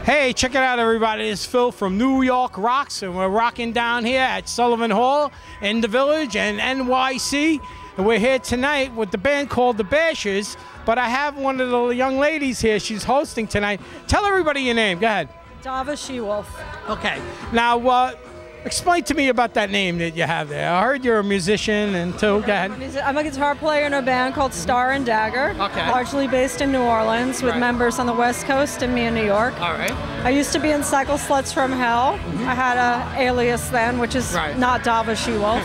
Hey, check it out, everybody. It's Phil from NYRocks, and we're rocking down here at Sullivan Hall in the Village and NYC. And we're here tonight with the band called The Bashers, but I have one of the young ladies here. She's hosting tonight. Tell everybody your name. Go ahead. Dava She-Wolf. Okay. Now, explain to me about that name that you have there. I heard you're a musician, and too. Go ahead. I'm a guitar player in a band called Star and Dagger, largely based in New Orleans, with members on the West Coast and me in New York. All right. I used to be in Cycle Sluts from Hell. I had an alias then, which is not Dava She-Wolf.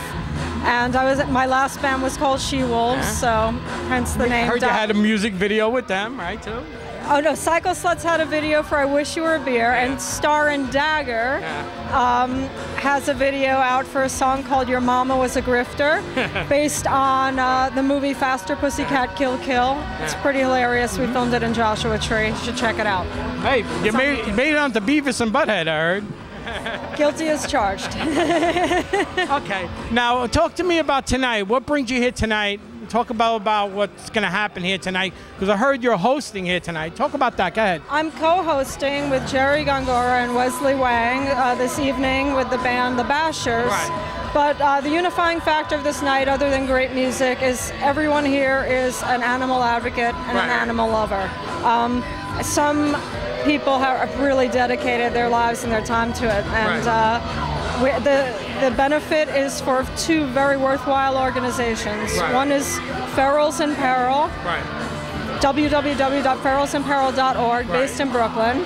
And my last band was called She-Wolves, so hence the name. I heard you had a music video with them, right, too? Oh no, Cycle Sluts had a video for I Wish You Were a Beer, and Star and Dagger has a video out for a song called Your Mama Was a Grifter, based on the movie Faster Pussycat Kill Kill. It's pretty hilarious. We filmed it in Joshua Tree. You should check it out. Hey, you made it on to Beavis and Butthead, I heard. Guilty as charged. Okay, now talk to me about tonight. What brings you here tonight? Talk about what's going to happen here tonight, because I heard you're hosting here tonight. Talk about that. Go ahead. I'm co-hosting with Jerry Gongora and Wesley Wang this evening with the band The Bashers. Right. But the unifying factor of this night, other than great music, is everyone here is an animal advocate and an animal lover. Some people have really dedicated their lives and their time to it, and the benefit is for two very worthwhile organizations. One is Ferals and Peril, www.feralsandperil.org, based in Brooklyn.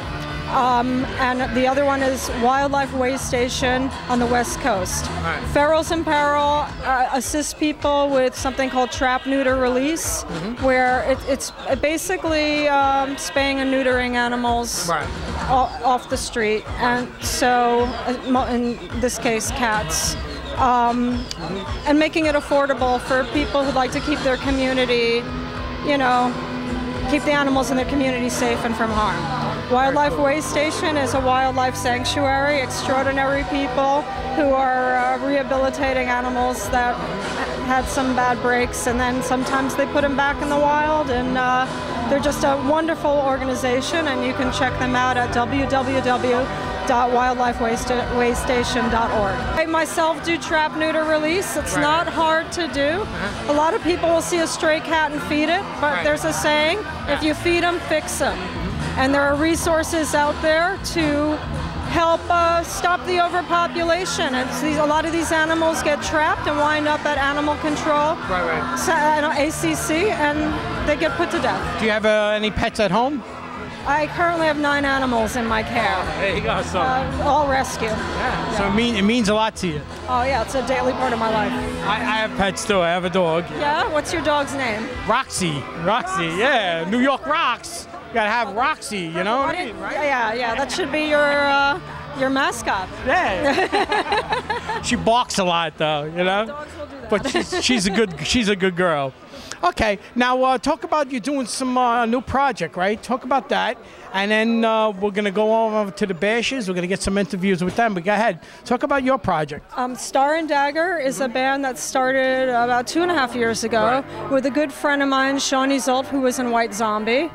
And the other one is Wildlife Waystation on the West Coast. Ferals and Peril assists people with something called trap, neuter, release, where it's basically spaying and neutering animals off the street, and so in this case cats, and making it affordable for people who'd like to keep their community, keep the animals in their community safe and from harm. Wildlife Waystation is a wildlife sanctuary, extraordinary people who are rehabilitating animals that had some bad breaks, and then sometimes they put them back in the wild, and they're just a wonderful organization, and you can check them out at www.wildlifewaystation.org. I myself do trap, neuter, release. It's not hard to do. A lot of people will see a stray cat and feed it, but there's a saying, if you feed them, fix them. And there are resources out there to help stop the overpopulation. And a lot of these animals get trapped and wind up at animal control, ACC, and they get put to death. Do you have any pets at home? I currently have 9 animals in my care. There you go. So all rescue. So it means a lot to you. Oh yeah, it's a daily part of my life. I have pets too. I have a dog. Yeah? What's your dog's name? Roxy. Roxy. Yeah. NYRocks. You gotta have Roxy, you know what I mean, right? Yeah. That should be your mascot. Yeah. She barks a lot, though, Dogs will do that. But she's a good girl. Okay, now talk about you doing some new project, right? Talk about that, and then we're gonna go over to the Bashers. We're gonna get some interviews with them. But go ahead, talk about your project. Star and Dagger is a band that started about 2.5 years ago with a good friend of mine, Shawnee Zolt, who was in White Zombie.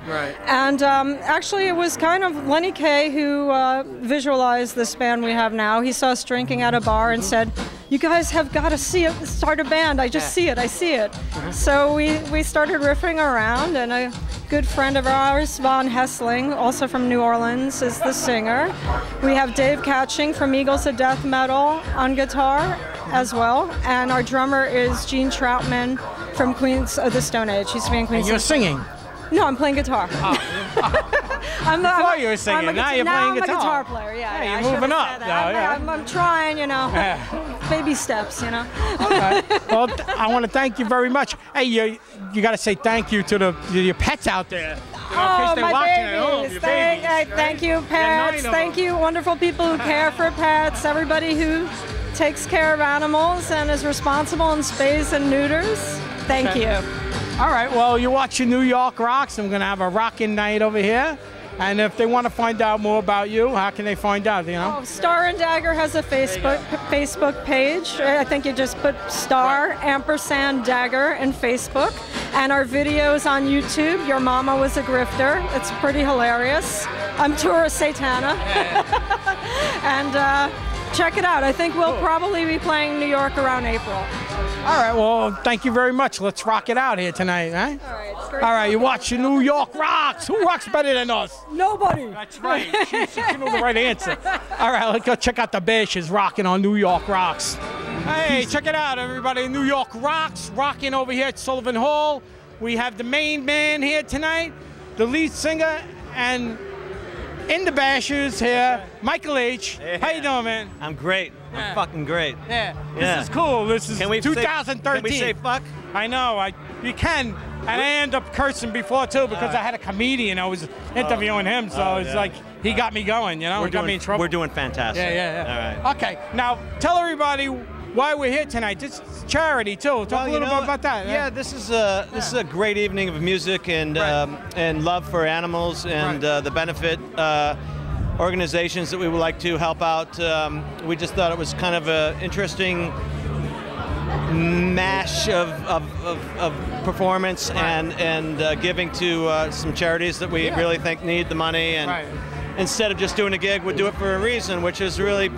And actually, it was kind of Lenny Kaye who visualized this band we have now. He saw us drinking at a bar and said, "You guys have got to start a band. I see it." So we started riffing around, and a good friend of ours, Von Hessling, also from New Orleans, is the singer. We have Dave Catching from Eagles of Death Metal on guitar as well, and our drummer is Gene Troutman from Queens of the Stone Age. He's been in Queens. And you're singing? No, I'm playing guitar. Before you were singing, now you're playing guitar. I'm a guitar player, yeah. You're moving up. I'm trying, baby steps, Okay. Well, I want to thank you very much. Hey, you got to say thank you to your pets out there. Oh, my babies. Thank you, pets. Thank you, wonderful people who care for pets, everybody who takes care of animals and is responsible in spays and neuters. Thank you. All right, well, you're watching NYRocks, and we're going to have a rockin' night over here. And if they want to find out more about you, how can they find out, Star and Dagger has a Facebook page. I think you just put Star & Dagger in Facebook. And our videos on YouTube, Your Mama Was a Grifter. It's pretty hilarious. I'm Tourist Satana. And check it out. I think we'll probably be playing New York around April. All right, well, thank you very much. Let's rock it out here tonight, right? All right, it's great. All right, you watch New York Rocks. Who rocks better than us? Nobody. That's right. She knows the right answer. All right, let's go check out the Bashes rocking on New York Rocks. Hey, check it out, everybody. New York Rocks rocking over here at Sullivan Hall. We have the main man here tonight, the lead singer, and in the Bashers here, Michael H. Yeah. How you doing, man? I'm great. I'm fucking great. Yeah. This is cool. This is 2013. Can we say fuck? I know. You can. And I end up cursing before, too, because I had a comedian. I was interviewing him, so it's like he got me going, you know? He got me in trouble. We're doing fantastic. Yeah. All right. Okay. Now, tell everybody why we're here tonight. This is charity, too. Talk a little bit about that. Yeah, this is a great evening of music and love for animals and the benefit organizations that we would like to help out. We just thought it was kind of an interesting mash of performance and giving to some charities that we really think need the money. And instead of just doing a gig, we'd do it for a reason, which is really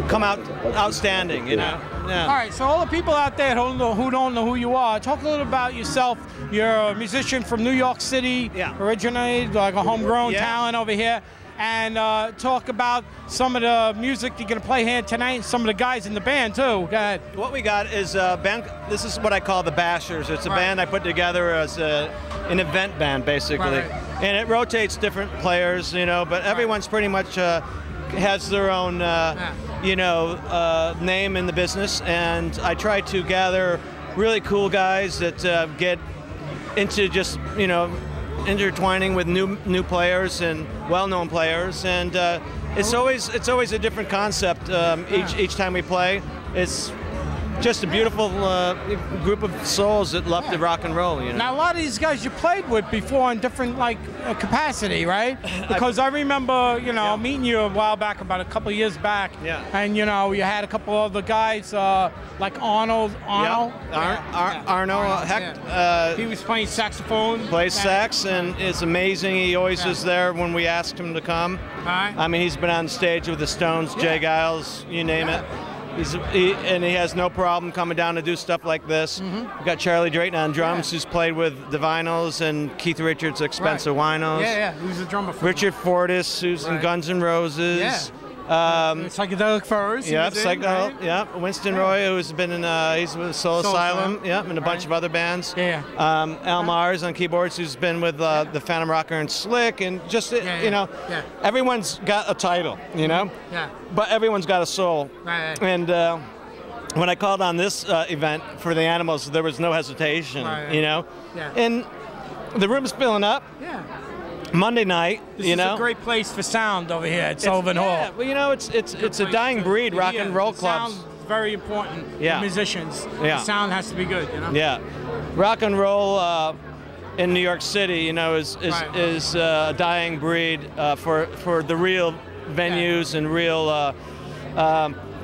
come out outstanding, you know. Yeah. All right, so all the people out there who don't know who you are, talk a little about yourself. You're a musician from New York City, originated like a homegrown talent over here, and talk about some of the music you're gonna play here tonight, and some of the guys in the band too. Go ahead. What we got is a band. This is what I call the Bashers. It's a band I put together as an event band, basically, and it rotates different players, you know. But everyone's pretty much has their own, name in the business, and I try to gather really cool guys that get into just, intertwining with new players and well-known players, and it's always a different concept each time we play. It's just a beautiful group of souls that love to rock and roll. You know. Now, a lot of these guys you played with before in different capacity, right? Because I remember, meeting you a while back, about a couple of years back. Yeah. And you had a couple of other guys like Arno. Hecht. He was playing saxophone. Plays sax, and it's amazing. He always is there when we asked him to come. I mean, he's been on stage with the Stones, Jay Giles, you name it. He has no problem coming down to do stuff like this. We've got Charlie Drayton on drums, who's played with the Vinyls, and Keith Richards' X-pensive Winos. Yeah, who's the drummer for Richard Fortus, who's in Guns N' Roses. Yeah. Psychedelic Furs. Winston Roy, who's been in, he's with Soul Asylum, and a bunch of other bands. Al Mars on keyboards, who's been with the Phantom Rocker and Slick, and just, everyone's got a title, but everyone's got a soul. And when I called on this event for the Animals, there was no hesitation, and the room's filling up. Monday night, this is a great place for sound over here at Sullivan Hall. Yeah, well, it's a dying breed, rock and roll clubs. Sound is very important for musicians. The sound has to be good, Yeah, rock and roll in New York City, is a dying breed for the real venues and real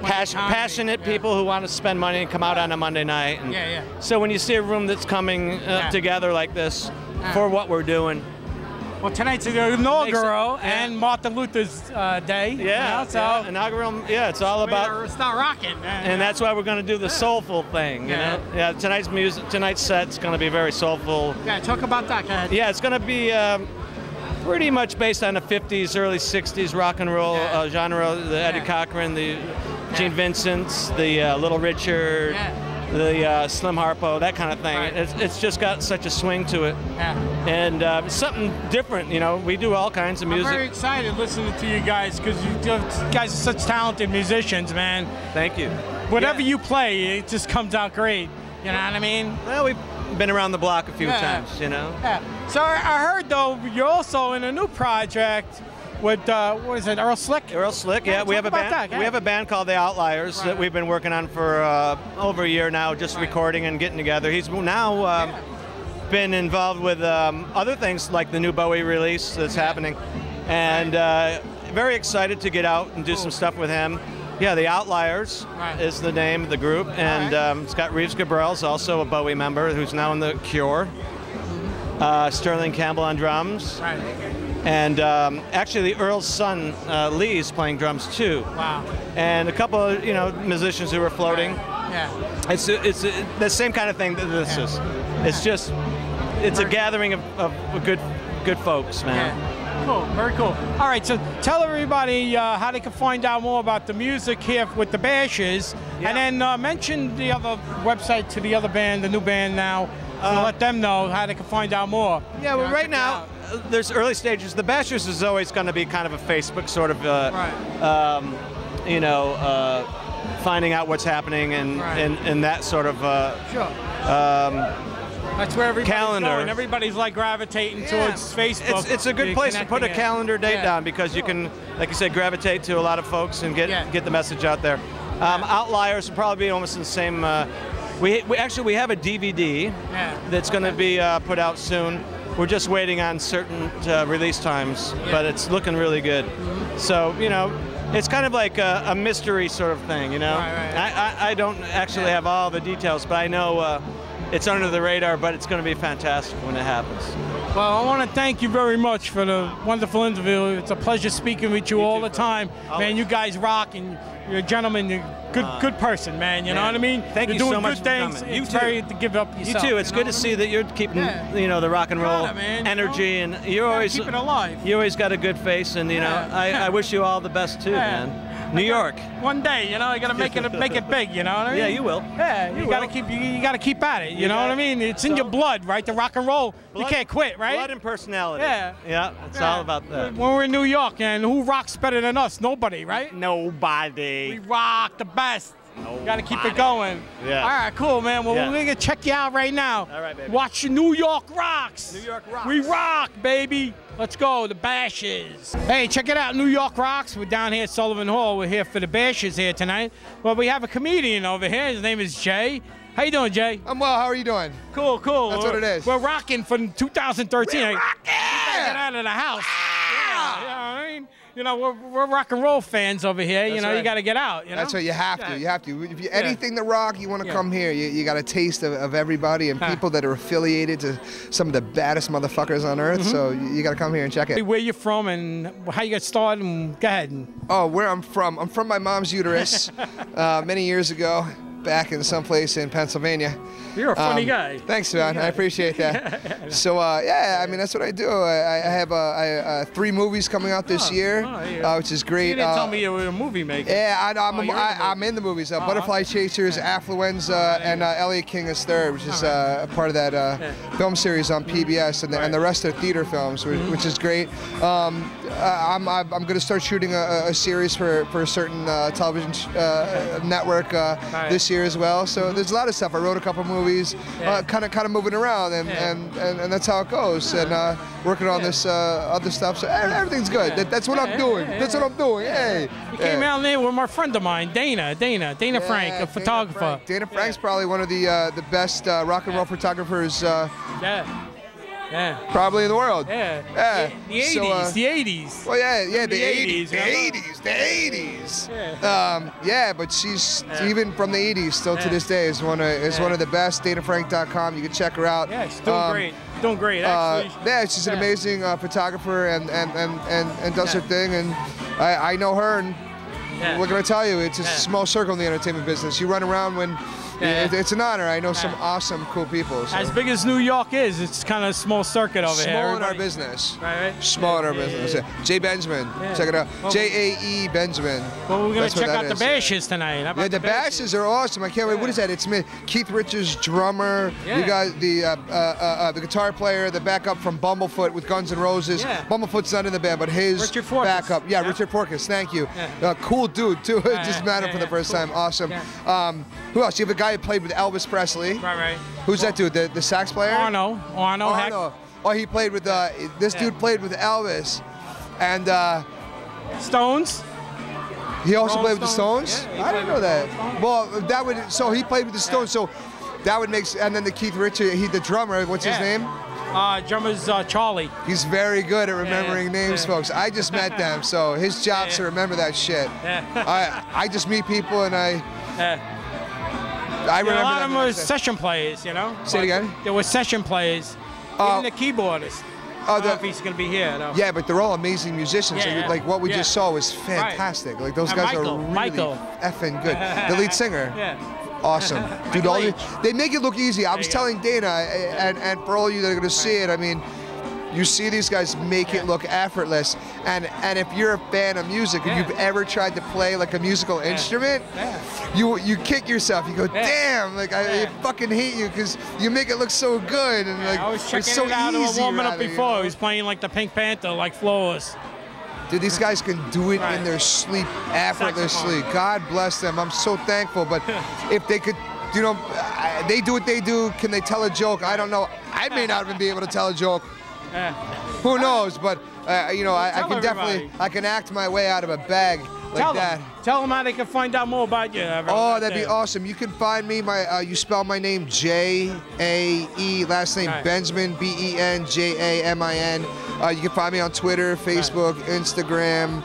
passionate people who want to spend money and come out on a Monday night. And so when you see a room that's coming together like this for what we're doing. Well, tonight's the inaugural and Martin Luther's Day. Inaugural. Yeah, it's all about start rocking. And that's why we're going to do the soulful thing. You know. Yeah. Tonight's set's going to be very soulful. Yeah, talk about that. Go ahead. Yeah, it's going to be pretty much based on the '50s, early '60s rock and roll genre. The Eddie Cochran, the Gene Vincent's, the Little Richard. The Slim Harpo, that kind of thing. It's just got such a swing to it. And it's something different, We do all kinds of music. I'm very excited listening to you guys because you guys are such talented musicians, man. Thank you. Whatever you play, it just comes out great. You know what I mean? Well, we've been around the block a few times, Yeah. So I heard, though, you're also in a new project with what is it, Earl Slick? Earl Slick, yeah. We have a band. We have a band called the Outliers that we've been working on for over a year now, just recording and getting together. He's now been involved with other things like the new Bowie release that's happening, and very excited to get out and do some stuff with him. Yeah, the Outliers is the name of the group, and it's got Reeves Gabrels, also a Bowie member, who's now in the Cure. Sterling Campbell on drums. And actually, the Earl's son, Lee, is playing drums too. Wow. And a couple of, musicians who are floating. Yeah. It's the same kind of thing that this is. It's just, it's a gathering of good folks, man. Yeah. Cool, very cool. All right, so tell everybody how they can find out more about the music here with the Bashes, and then mention the other website to the other band, the new band now, so let them know how they can find out more. Yeah, well, right now, there's early stages. The Bashers is always going to be kind of a Facebook sort of, finding out what's happening and that sort of that's where everybody's calendar. going. Everybody's like gravitating towards Facebook. It's a good place to put a calendar date down because you can, like you said, gravitate to a lot of folks and get the message out there. Outliers will probably be almost in the same. We have a DVD that's going to be put out soon. We're just waiting on certain release times, but it's looking really good. So, it's kind of like a mystery sort of thing, I don't actually have all the details, but I know it's under the radar, but it's going to be fantastic when it happens. Well, I want to thank you very much for the wonderful interview. It's a pleasure speaking with you all the time. Man, you guys rock, and you're a gentleman, you're a good person, man. You know what I mean? Thank you so much for coming. It's very to give up yourself. You too. It's good to see that you're keeping, the rock and roll energy, and you're always keep it alive. You always got a good face, and I wish you all the best too, man. New York. One day, you gotta make it big. You know what I mean? Yeah, you will. Yeah, you gotta keep at it. You know what I mean? It's in your blood, right? The rock and roll. You can't quit, right? Blood and personality. Yeah. It's all about that. When we're in New York, and who rocks better than us? Nobody, right? Nobody. We rock the best. Gotta keep it going. Yeah. All right, cool, man. Well, we're gonna check you out right now. All right, baby. Watch New York Rocks. New York Rocks. We rock, baby. Let's go, the Bashes. Hey, check it out, New York Rocks. We're down here at Sullivan Hall. We're here for the Bashes here tonight. Well, we have a comedian over here. His name is Jay. How you doing, Jay? I'm well. How are you doing? Cool. That's what it is. We're rocking from 2013. We're rocking! Get out of the house. Yeah, you know what I mean? We're rock and roll fans over here. You got to get out. That's what you have to. You have to. If you anything to rock, you want to come here. You got a taste of everybody and people that are affiliated to some of the baddest motherfuckers on earth. So you got to come here and check it. Where you from and how you got started? And go ahead. Oh, where I'm from? I'm from my mom's uterus many years ago, back in someplace in Pennsylvania. You're a funny guy. Thanks, man. I appreciate that. So, I mean, that's what I do. I have 3 movies coming out this year, which is great. You didn't tell me you were a movie maker. Yeah, I'm in the movies. Butterfly Chasers, Affluenza, and Elliot King is Third, which is part of that film series on PBS, and the rest are theater films, which is great. I'm going to start shooting a series for a certain television network this year as well. So there's a lot of stuff. I wrote a couple movies. Kind of moving around, and that's how it goes. And working on this other stuff, so everything's good. That's what I'm doing. That's what I'm doing. Hey, you came out there with my friend of mine, Dana Frank, a photographer. Dana Frank's probably one of the best rock and roll photographers. Probably in the world. The 80s, so, the 80s. Well, the 80s. The 80s. But she's even from the 80s still to this day is one of the best. DanaFrank.com. You can check her out. Yeah, she's doing great. Doing great, actually. She's an amazing photographer and does her thing. And I know her, and what can I tell you? It's a small circle in the entertainment business. You run around when. It's an honor. I know some awesome, cool people. So. As big as New York is, it's kind of a small circuit over here. Small in our business. Right. Small in our business. Jay Benjamin. Check it out. J-A-E Benjamin. Well, we're going to check out the Bashes tonight. How about the Bashes are awesome. I can't wait. What is that? It's me, Keith Richards, drummer. You got the guitar player, the backup from Bumblefoot with Guns N' Roses. Bumblefoot's not in the band, but his backup. Richard Forkus. Thank you. Cool dude, too. Just met him for the first time. Awesome. Who else? You have a guy who played with Elvis Presley. Right. Who's that dude? The sax player? Arno. Oh, he played with this dude played with Elvis, and Stones. He also played with the Stones. I didn't know that. Well, that would he played with the Stones, so that would make. And then the Keith Richards, the drummer. What's his name? Drummer's Charlie. He's very good at remembering names, folks. I just met them, so his job's to remember that shit. I just meet people and I remember a lot of them were session session players, Say it again? There were session players, even the keyboardist. I don't know if he's going to be here, though. Yeah, but they're all amazing musicians. Yeah, Like what we just saw was fantastic. Like those guys are really effing good. The lead singer. Awesome. Dude, they make it look easy. I was telling Dana, and for all of you that are going to see it, I mean, you see these guys make it look effortless, and if you're a fan of music and you've ever tried to play like a musical instrument, you kick yourself. You go, damn, like I fucking hate you because you make it look so good and like I was checking so it out easy. Warming up before. He was playing like the Pink Panther, like flawless. Dude, these guys can do it in their sleep effortlessly. God bless them. I'm so thankful. But if they could, you know, they do what they do. Can they tell a joke? I don't know. I may not even be able to tell a joke. Who knows? But you know, I can definitely, I can act my way out of a bag like that. Tell them how they can find out more about you. Oh, that'd be awesome. You can find me. You spell my name J-A-E, last name Benjamin, B-E-N-J-A-M-I-N. You can find me on Twitter, Facebook, Instagram.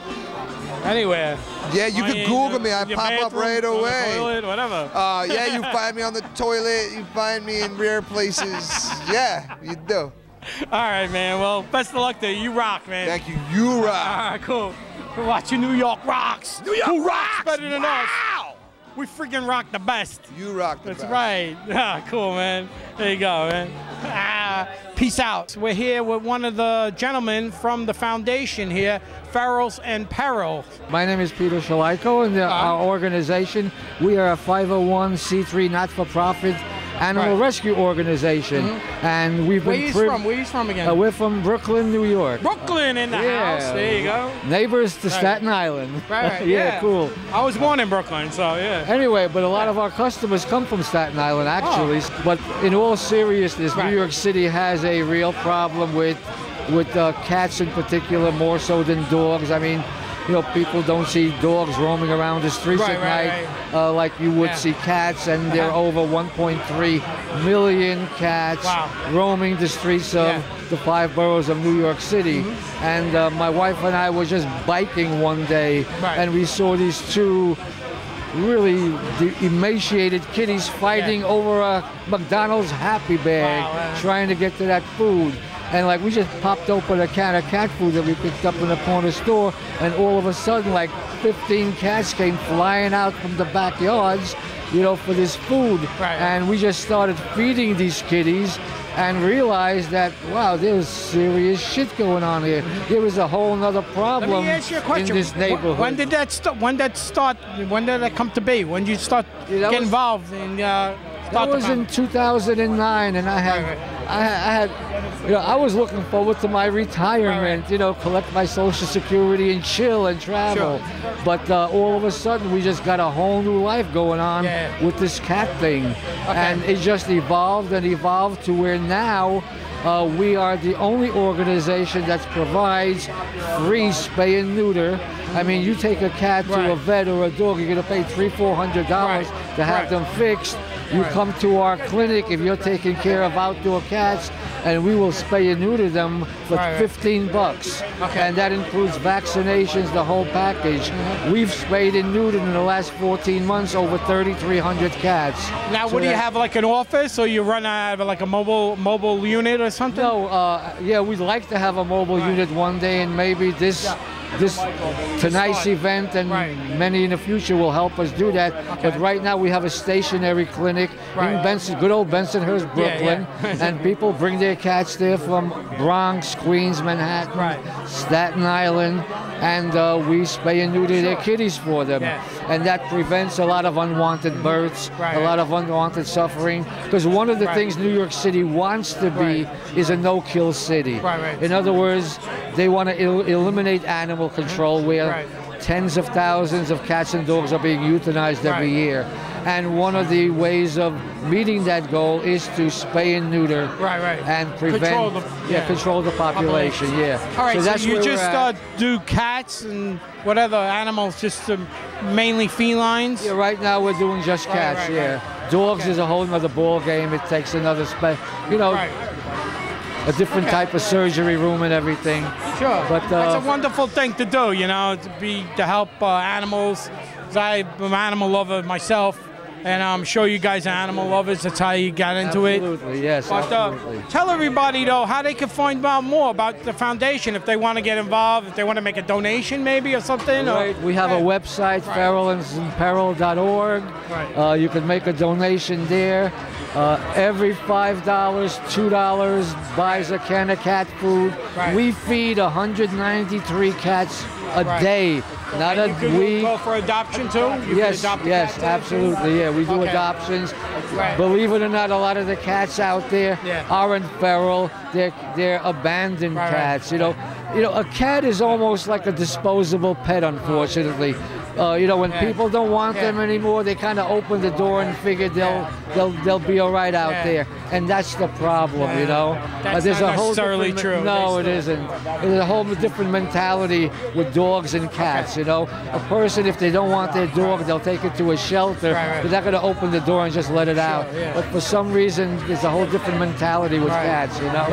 Anywhere. Yeah, you can Google me. I pop up right away. Toilet, whatever. Yeah, you find me on the toilet. You find me in rare places. Yeah, you do. All right, man. Well, best of luck to you. You rock, man. Thank you. You rock. All right, cool. We're watching New York Rocks. New York Who rocks better than us? We freaking rock the best. You rock the best. That's right. Ah, cool, man. There you go, man. Peace out. We're here with one of the gentlemen from the foundation here, Ferals and Peril. My name is Peter Shalaiko, and our organization, we are a 501c3 not-for-profit animal rescue organization, and we've been. Where are you from again? We're from Brooklyn, New York. Brooklyn in the house. There you go. Neighbors to Staten Island. Right. Yeah, cool. I was born in Brooklyn, so yeah. Anyway, but a lot of our customers come from Staten Island, actually. But in all seriousness, New York City has a real problem with cats in particular, more so than dogs. I mean, you know, people don't see dogs roaming around the streets at night like you would see cats, and there are over 1.3 million cats roaming the streets of the 5 boroughs of New York City. And my wife and I were just biking one day, and we saw these 2 really emaciated kitties fighting over a McDonald's Happy Bag, trying to get to that food. And like we just popped open a can of cat food that we picked up in the corner store, and all of a sudden like 15 cats came flying out from the backyards, you know, for this food. And we just started feeding these kitties and realized that, wow, there's serious shit going on here. There was a whole nother problem. Let me ask you a question. In this neighborhood. When did that start? When did that come to be? When did you start getting involved in? That was in 2009, and I had, you know, I was looking forward to my retirement, you know, collect my Social Security and chill and travel. But all of a sudden, we just got a whole new life going on with this cat thing. And it just evolved and evolved to where now we are the only organization that provides free spay and neuter. I mean, you take a cat to a vet or a dog, you're going to pay $300–400 to have them fixed. You come to our clinic if you're taking care of outdoor cats, and we will spay and neuter them for $15. And that includes vaccinations, the whole package. We've spayed and neutered in the last 14 months over 3,300 cats. Now, what do you have, like an office, or you run out of like a mobile unit or something? No, yeah, we'd like to have a mobile unit one day, and maybe this tonight's event and many in the future will help us do that. But right now we have a stationary clinic in Benson, good old Bensonhurst, Brooklyn, and people bring their cats there from Bronx, Queens, Manhattan, Staten Island, and we spay and neuter their kitties for them. And that prevents a lot of unwanted births, a lot of unwanted suffering, because one of the things New York City wants to be is a no-kill city. In other words, they want to eliminate animal control where tens of thousands of cats and dogs are being euthanized every year. And one of the ways of meeting that goal is to spay and neuter and prevent, control the population. All right, so that's you just do cats and whatever animals, just mainly felines? Yeah, right now we're doing just cats, Dogs is a whole other ball game. It takes another, you know, a different type of surgery room and everything. Sure, but it's a wonderful thing to do, you know, to help animals. 'Cause I'm an animal lover myself, and show you guys animal lovers. That's how you got into it. Absolutely, yes, But absolutely. tell everybody, though, how they can find out more about the foundation if they want to get involved, if they want to make a donation maybe or something. Right. We have a website, feralandsandperil.org. Right. You can make a donation there. Every $5, $2 buys a can of cat food. Right. We feed 193 cats a day, not a You can week. go for adoption, too? You Yes, can adopt a yes, cat, too? absolutely. Yeah, we do Okay. adoptions. Right. Believe it or not, a lot of the cats out there aren't feral. They're abandoned cats. You know, a cat is almost like a disposable pet, unfortunately. When people don't want them anymore, they kind of open the door and figure they'll be all right out there, and that's the problem. You know, That's there's not a whole necessarily different, true. No, it isn't. There's a whole different mentality with dogs and cats. You know, a person, if they don't want their dog, they'll take it to a shelter. They're not going to open the door and just let it out. But for some reason, there's a whole different mentality with cats. You know,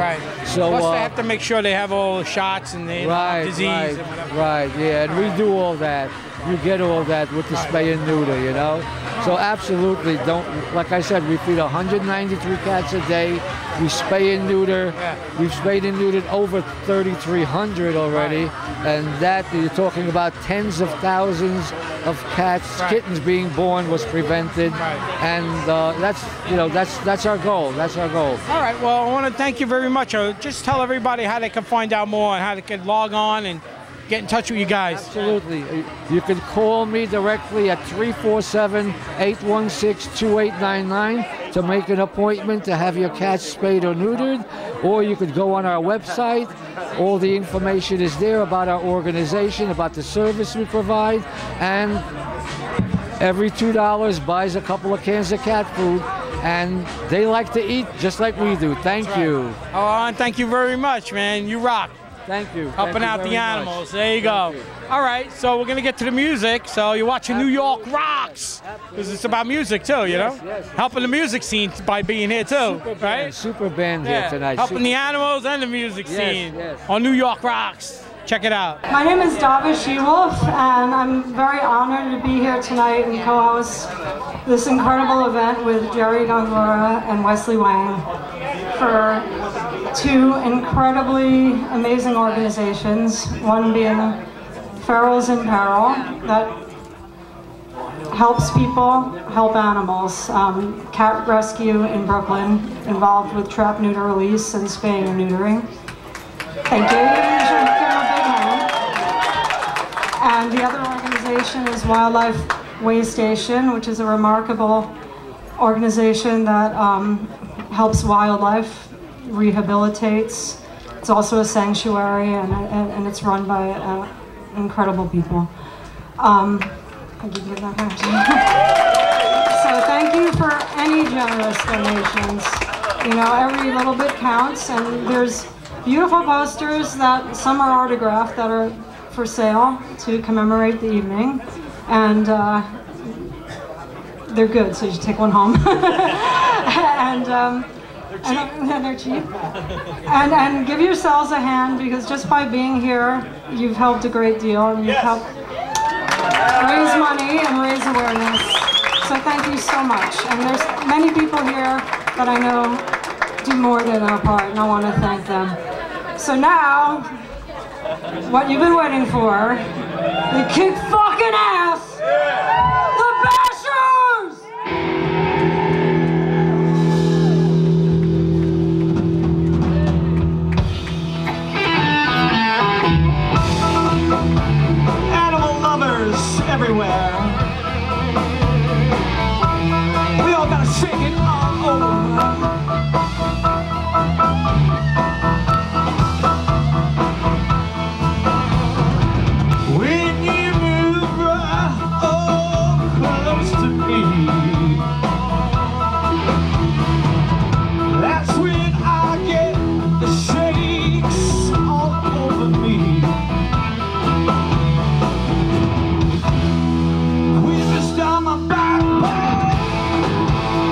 So plus they have to make sure they have all the shots and they don't have disease. Right. Yeah, and we do all that. You get all that with the spay and neuter, you know? So absolutely like I said, we feed 193 cats a day. We spay and neuter. We've spayed and neutered over 3,300 already. And that, you're talking about tens of thousands of cats, kittens being born was prevented. And that's our goal. That's our goal. All right, well, I want to thank you very much. Just tell everybody how they can find out more and how they can log on and get in touch with you guys. Absolutely. You can call me directly at 347-816-2899 to make an appointment to have your cat spayed or neutered, or you could go on our website. All the information is there about our organization, about the service we provide, and every $2 buys a couple of cans of cat food, and they like to eat just like we do. Thank you. Oh, and thank you very much, man. You rock. Thank you. Helping out the animals. There you go. All right, so we're going to get to the music. So you're watching New York Rocks. Because it's about music, too, you know? Helping the music scene by being here, too. Super band here tonight. Helping the animals and the music scene on New York Rocks. Check it out. My name is Dava She-Wolf, and I'm very honored to be here tonight and co-host this incredible event with Jerry Gongora and Wesley Wang for two incredibly amazing organizations, one being Animals in Peril, that helps people help animals. Cat rescue in Brooklyn, involved with trap, neuter, release, and spaying and neutering. Thank you. And the other organization is Wildlife Waystation, which is a remarkable organization that helps wildlife, rehabilitates. It's also a sanctuary, and it's run by incredible people. So thank you for any generous donations. You know, every little bit counts, and there's beautiful posters that some are autographed that are for sale to commemorate the evening, and they're good, so you should take one home. And they're cheap. And give yourselves a hand, because just by being here, you've helped a great deal, and you've helped raise money and raise awareness. So thank you so much. And there's many people here that I know do more than their part, and I want to thank them. So now, what you've been waiting for, they kick fucking ass! The Bashers! Animal lovers everywhere. We all gotta shake it all over. When you move right close to me, that's when I get the shakes all over me. Whippers down my backbone,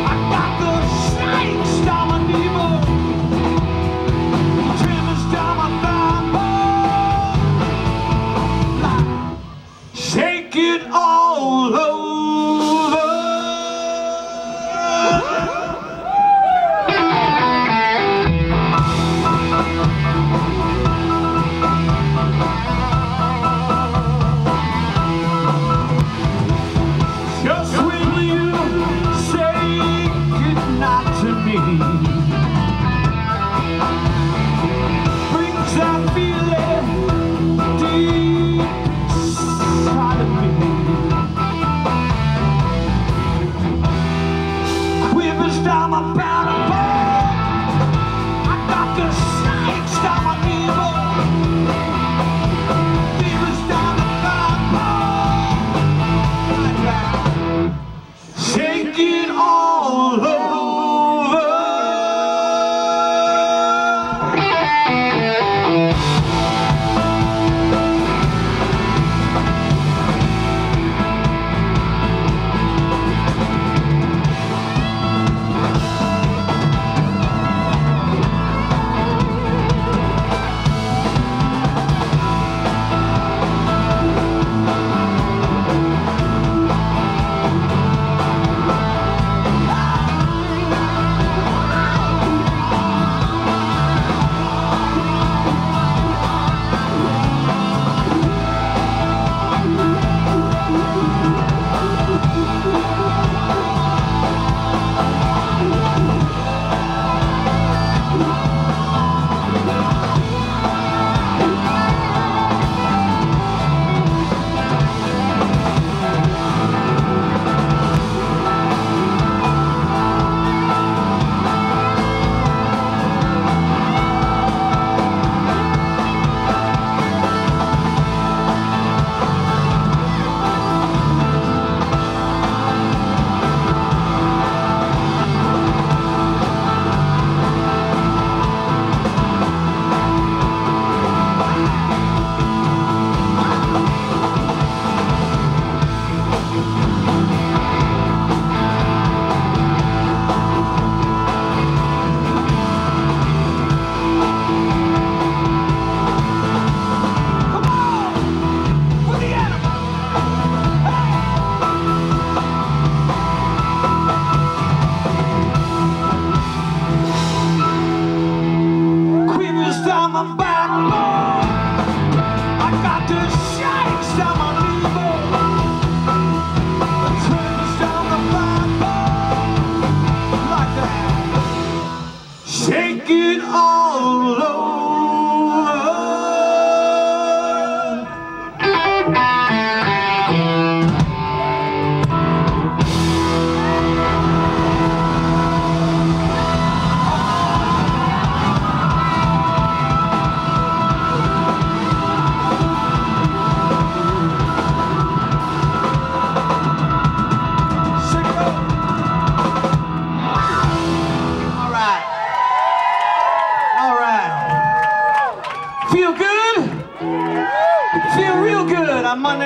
I got the shakes down my knee bone, tremors down my thigh bone, shake it all over.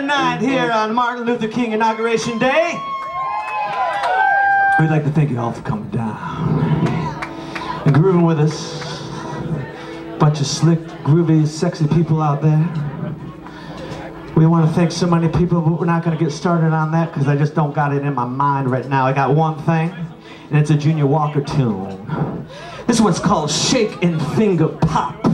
tonight here on Martin Luther King Inauguration Day. We'd like to thank you all for coming down and grooving with us. Bunch of slick, groovy, sexy people out there. We want to thank so many people, but we're not going to get started on that because I just don't got it in my mind right now. I got one thing, and it's a Junior Walker tune. This one's called Shake and Finger Pop.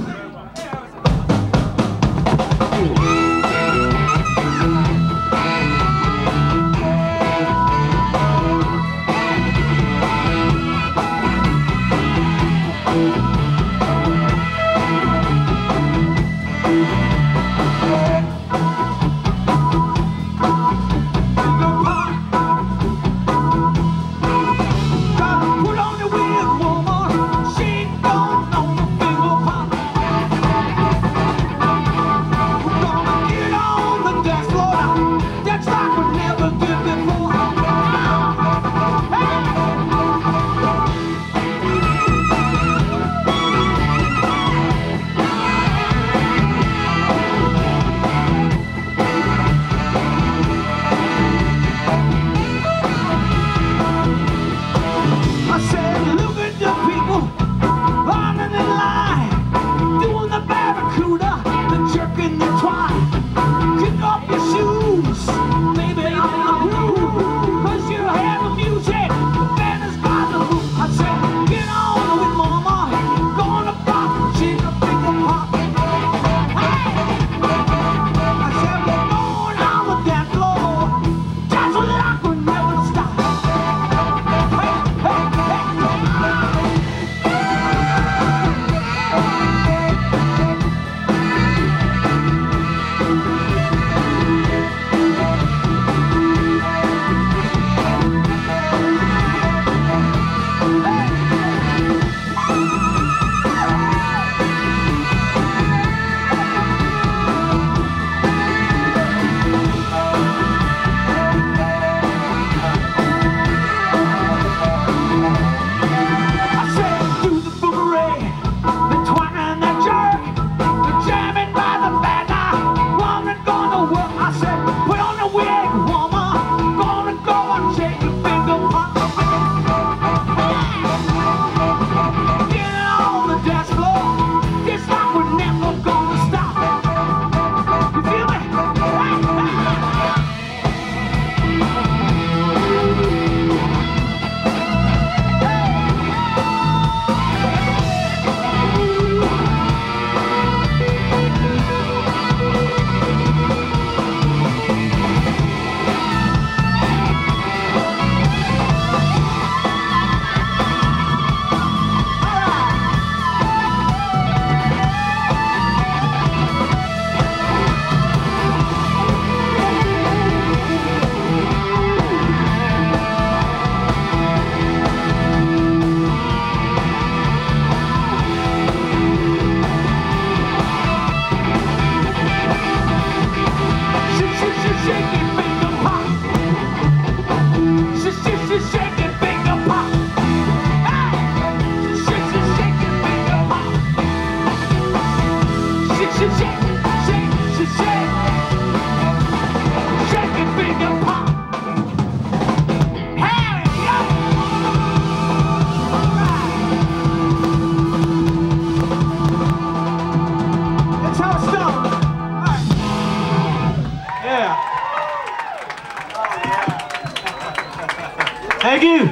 Thank you.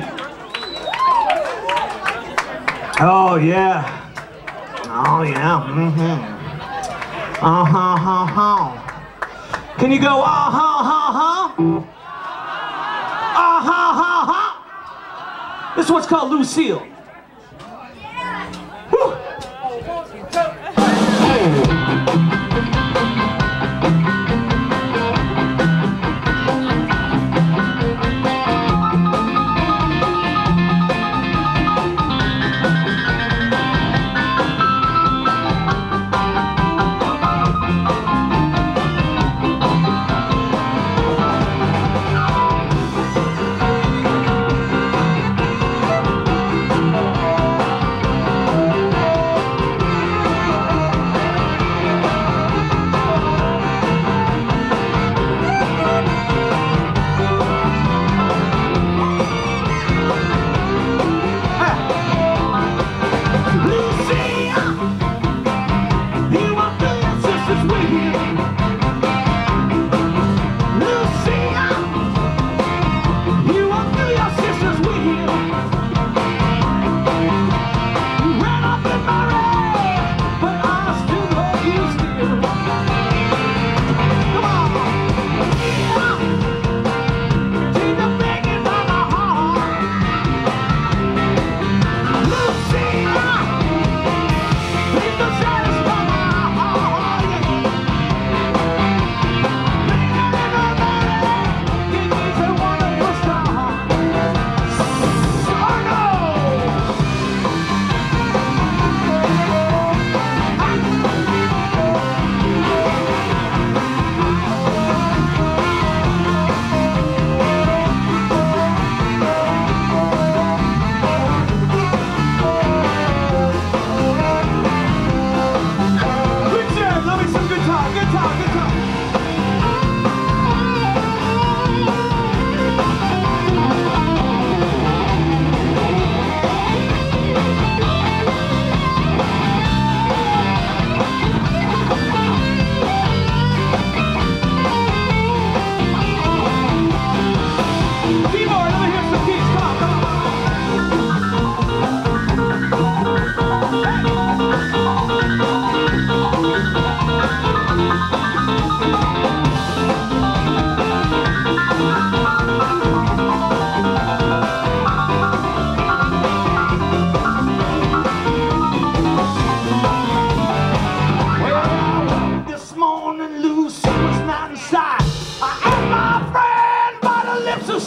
Oh yeah. Oh yeah. Can you go This one's called Lucille. Woo.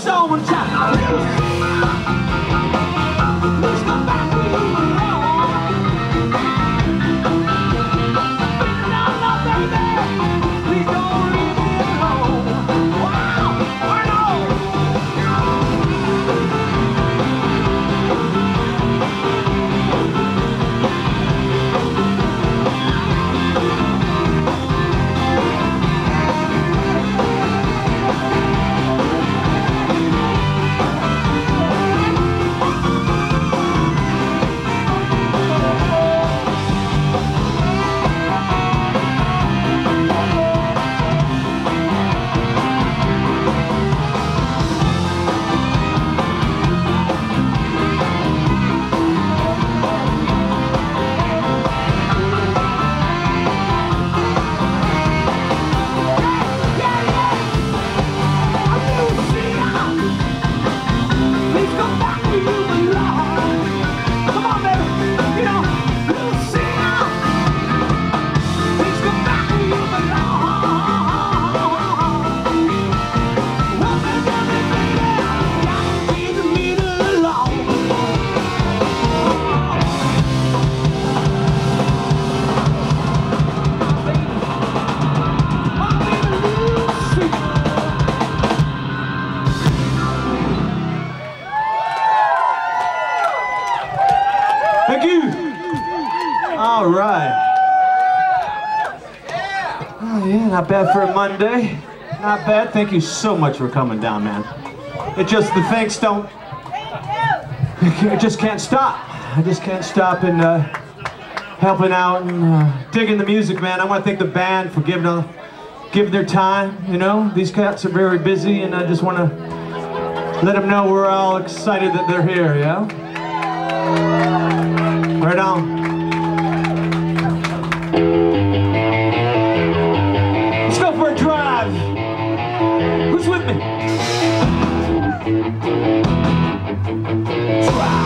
so on time. Please come back where you belong. No, baby, please don't leave me alone. Wow, I know. Thank you. All right. Oh yeah, not bad for a Monday. Not bad. Thank you so much for coming down, man. It just, the thanks don't, I just can't stop. I just can't stop and helping out and digging the music, man. I want to thank the band for giving their time. You know, these cats are very busy, and I just want to let them know we're all excited that they're here. Yeah. Right on. Let's go for a drive. Who's with me? Drive.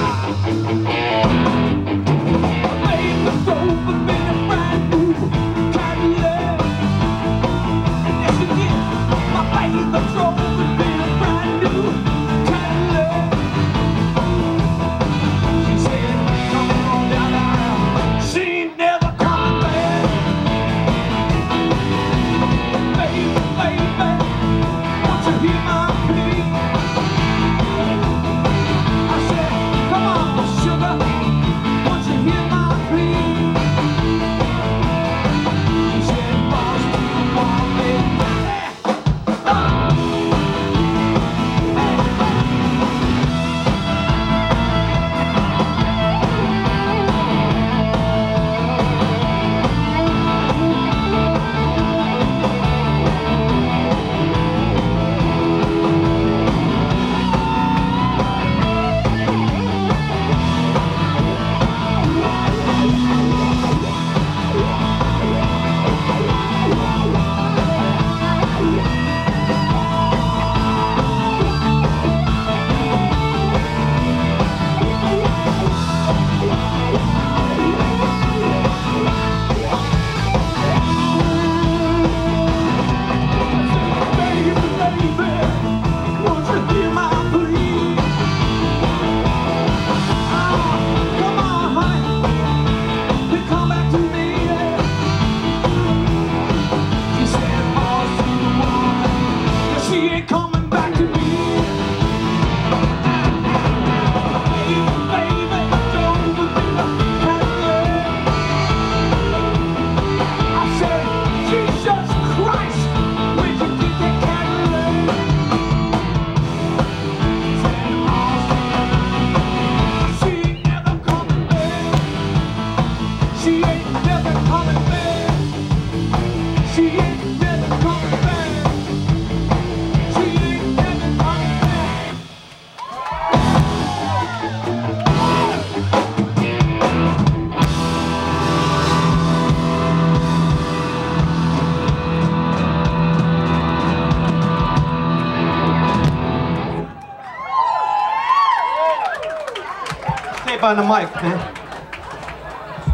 On the mic, man.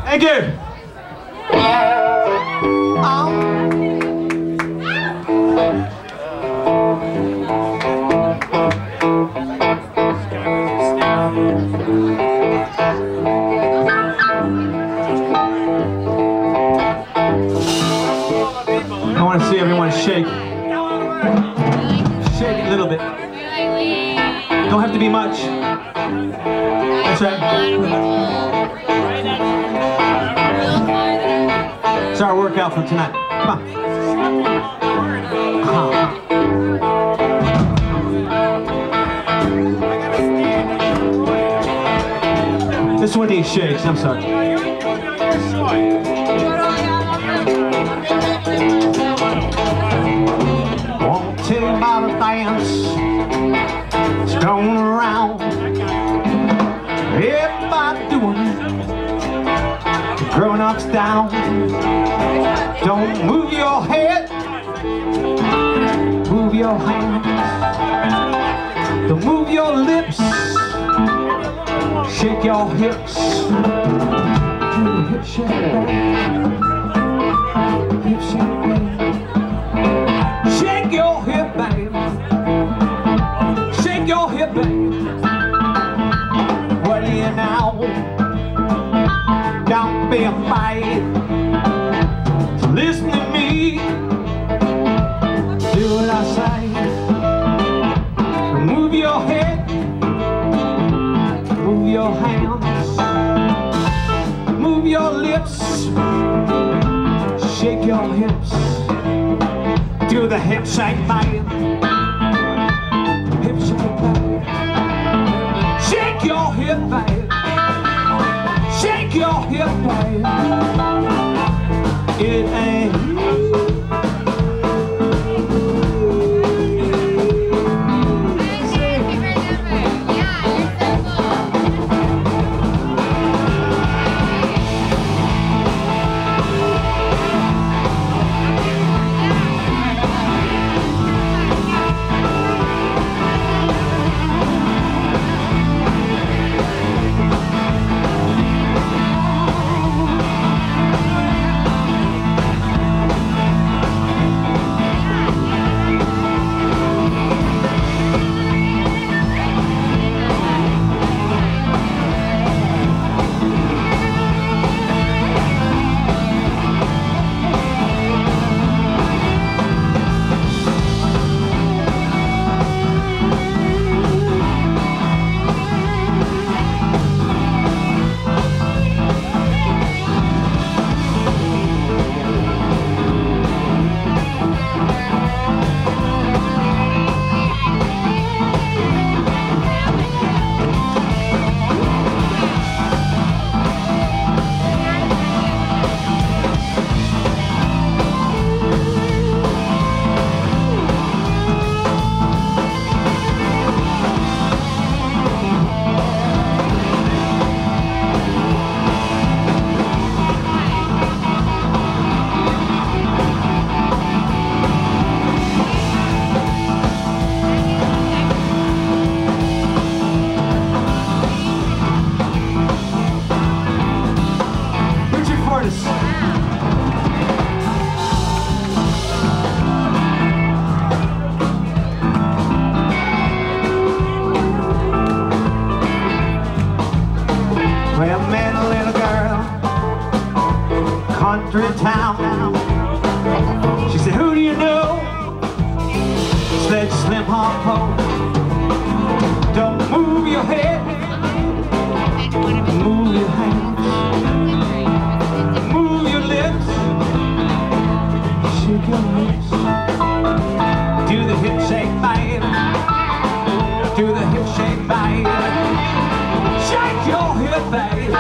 Thank you. Don't have to be much. That's right. It's our workout for tonight. Come on. This one needs shakes, I'm sorry. Won't tell you about a dance that's going around. Everybody doing it, grown-ups down. Don't move your head, move your hands. Don't move your lips, shake your hips. Do the hip shake, hip shake, shake your hip, baby. Shake your hip, baby. What do you now? Don't be afraid. So listen to me. Do what I say. Move your head. Move your hands. Move your lips. Shake your hips. Do the hip shake, baby. Hip shake, baby. Shake your hip, baby. Shake your hip, baby. It ain't well, I met a little girl, country town. She said, who do you know? Said Slim Harpo. Don't move your head, move your hands, move your lips, shake your hips. Do the hip shake, baby. Do the hip shake, baby. Shake your hip, baby.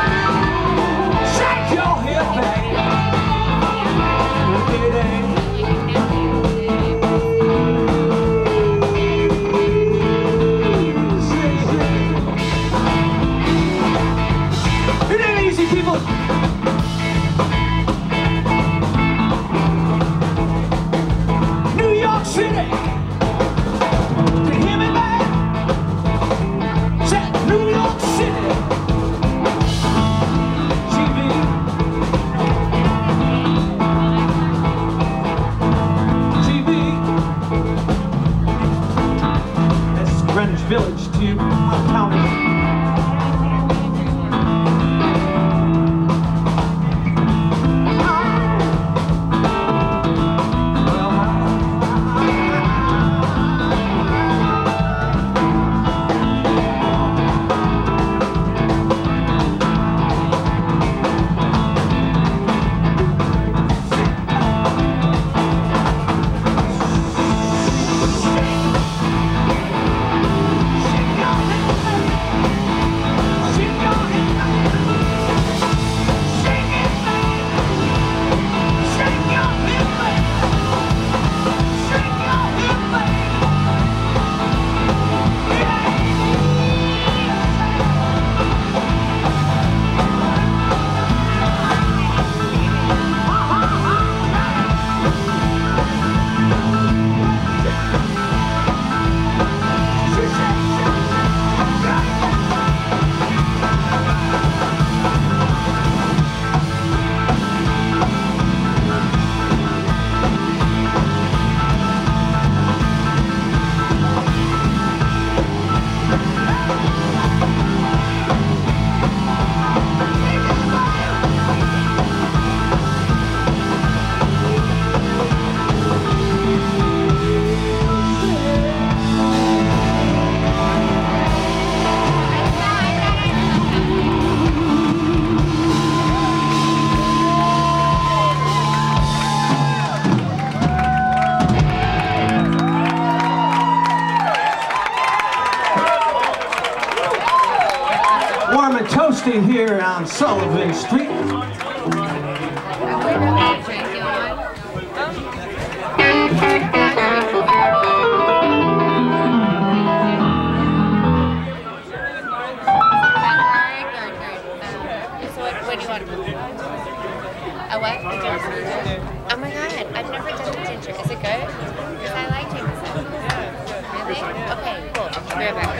Shake your hip, baby. It ain't. It ain't easy, people. New York City. Can you hear me, man? Say New York City. Village to county. Stay here on Sullivan Street. A what? Oh my god, I've never done the ginger. Is it good? Because I like ginger. Really? Okay, cool. Be right back.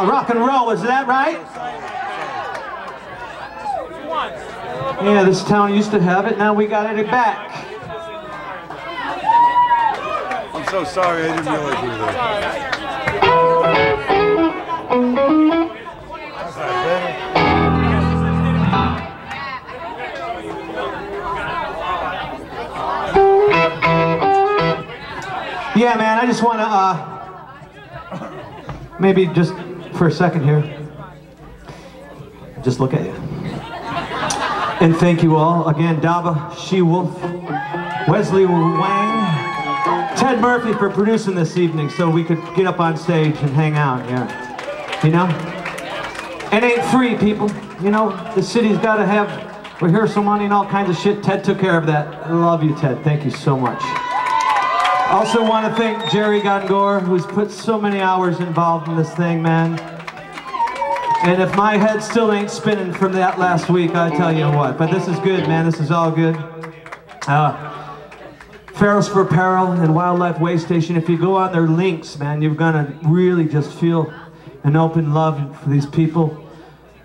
Rock and roll, is that right? Yeah, this town used to have it, now we got it back. I'm so sorry, I didn't realize you were there. man, I just want to, maybe just for a second here, just look at you. And thank you all. Again, Dava, She-Wolf, Wesley Wang, Ted Murphy for producing this evening so we could get up on stage and hang out, yeah. You know? It ain't free, people. You know, the city's got to have rehearsal money and all kinds of shit. Ted took care of that. I love you, Ted. Thank you so much. Also want to thank Jerry Gongor, who's put so many hours involved in this thing, man. And if my head still ain't spinning from that last week, I tell you what. But this is good, man. This is all good. Ferals for Peril and Wildlife Waystation. If you go on their links, man, you're gonna really just feel an open love for these people.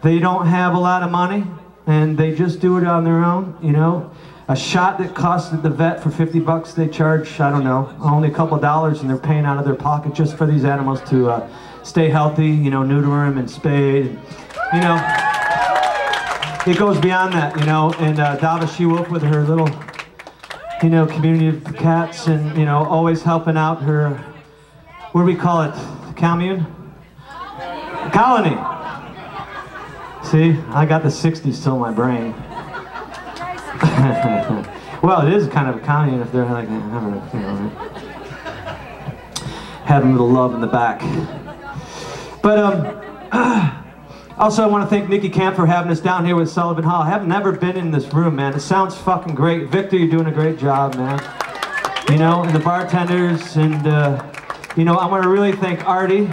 They don't have a lot of money, and they just do it on their own, you know. A shot that costed the vet for 50 bucks, they charge, I don't know, only a couple dollars, and they're paying out of their pocket just for these animals to stay healthy, you know, neuter them and spay, and, you know. It goes beyond that, you know, and Dava She-Wolf with her little, you know, community of cats, and, you know, always helping out her, what do we call it, commune? Colony. See, I got the 60s still in my brain. Well, it is kind of a commune if they're like, I don't know, you know, having a little love in the back. But also I want to thank Nikki Camp for having us down here with Sullivan Hall. I have never been in this room, man. It sounds fucking great. Victor, you're doing a great job, man. You know, and the bartenders, and you know, I want to really thank Artie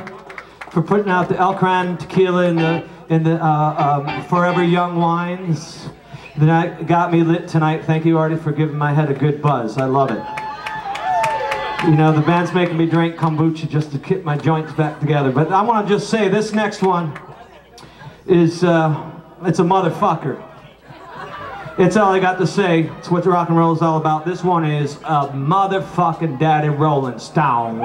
for putting out the Elkran tequila and the Forever Young wines that got me lit tonight. Thank you, Artie, for giving my head a good buzz. I love it. You know, the band's making me drink kombucha just to get my joints back together. But I want to just say this next one is, it's a motherfucker. It's all I got to say. It's what the rock and roll is all about. This one is a motherfucking daddy Rolling Stone.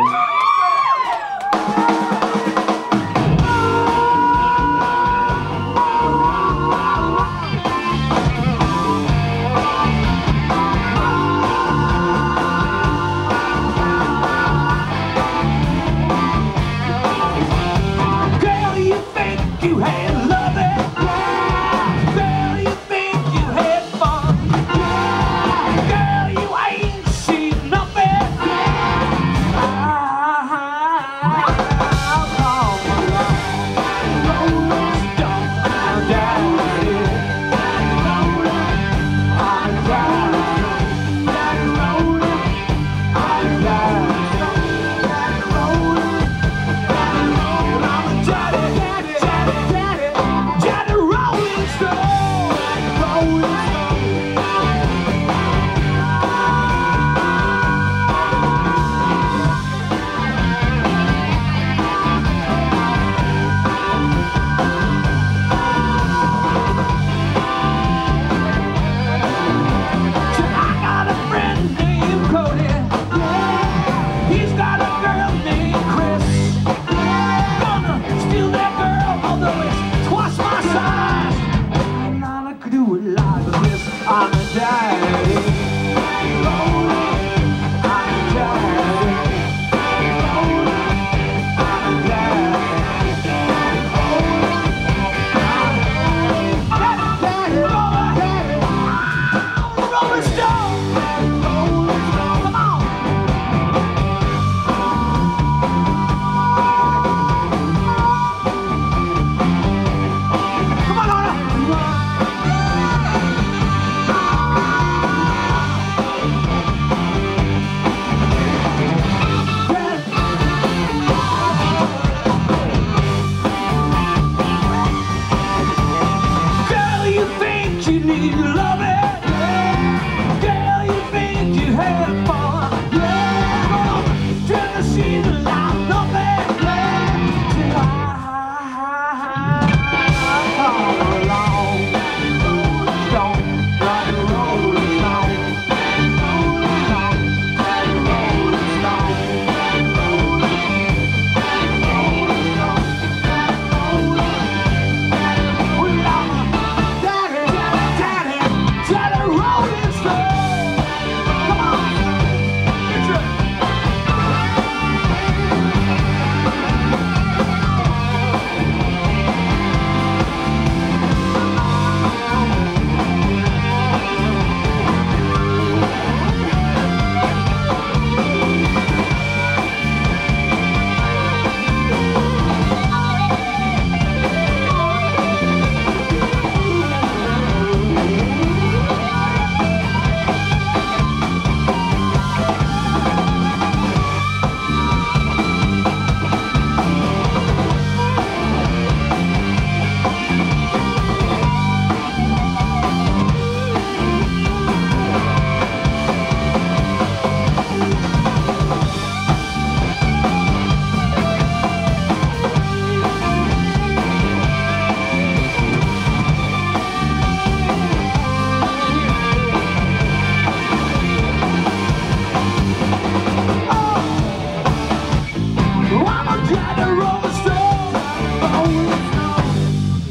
like a rolling stone.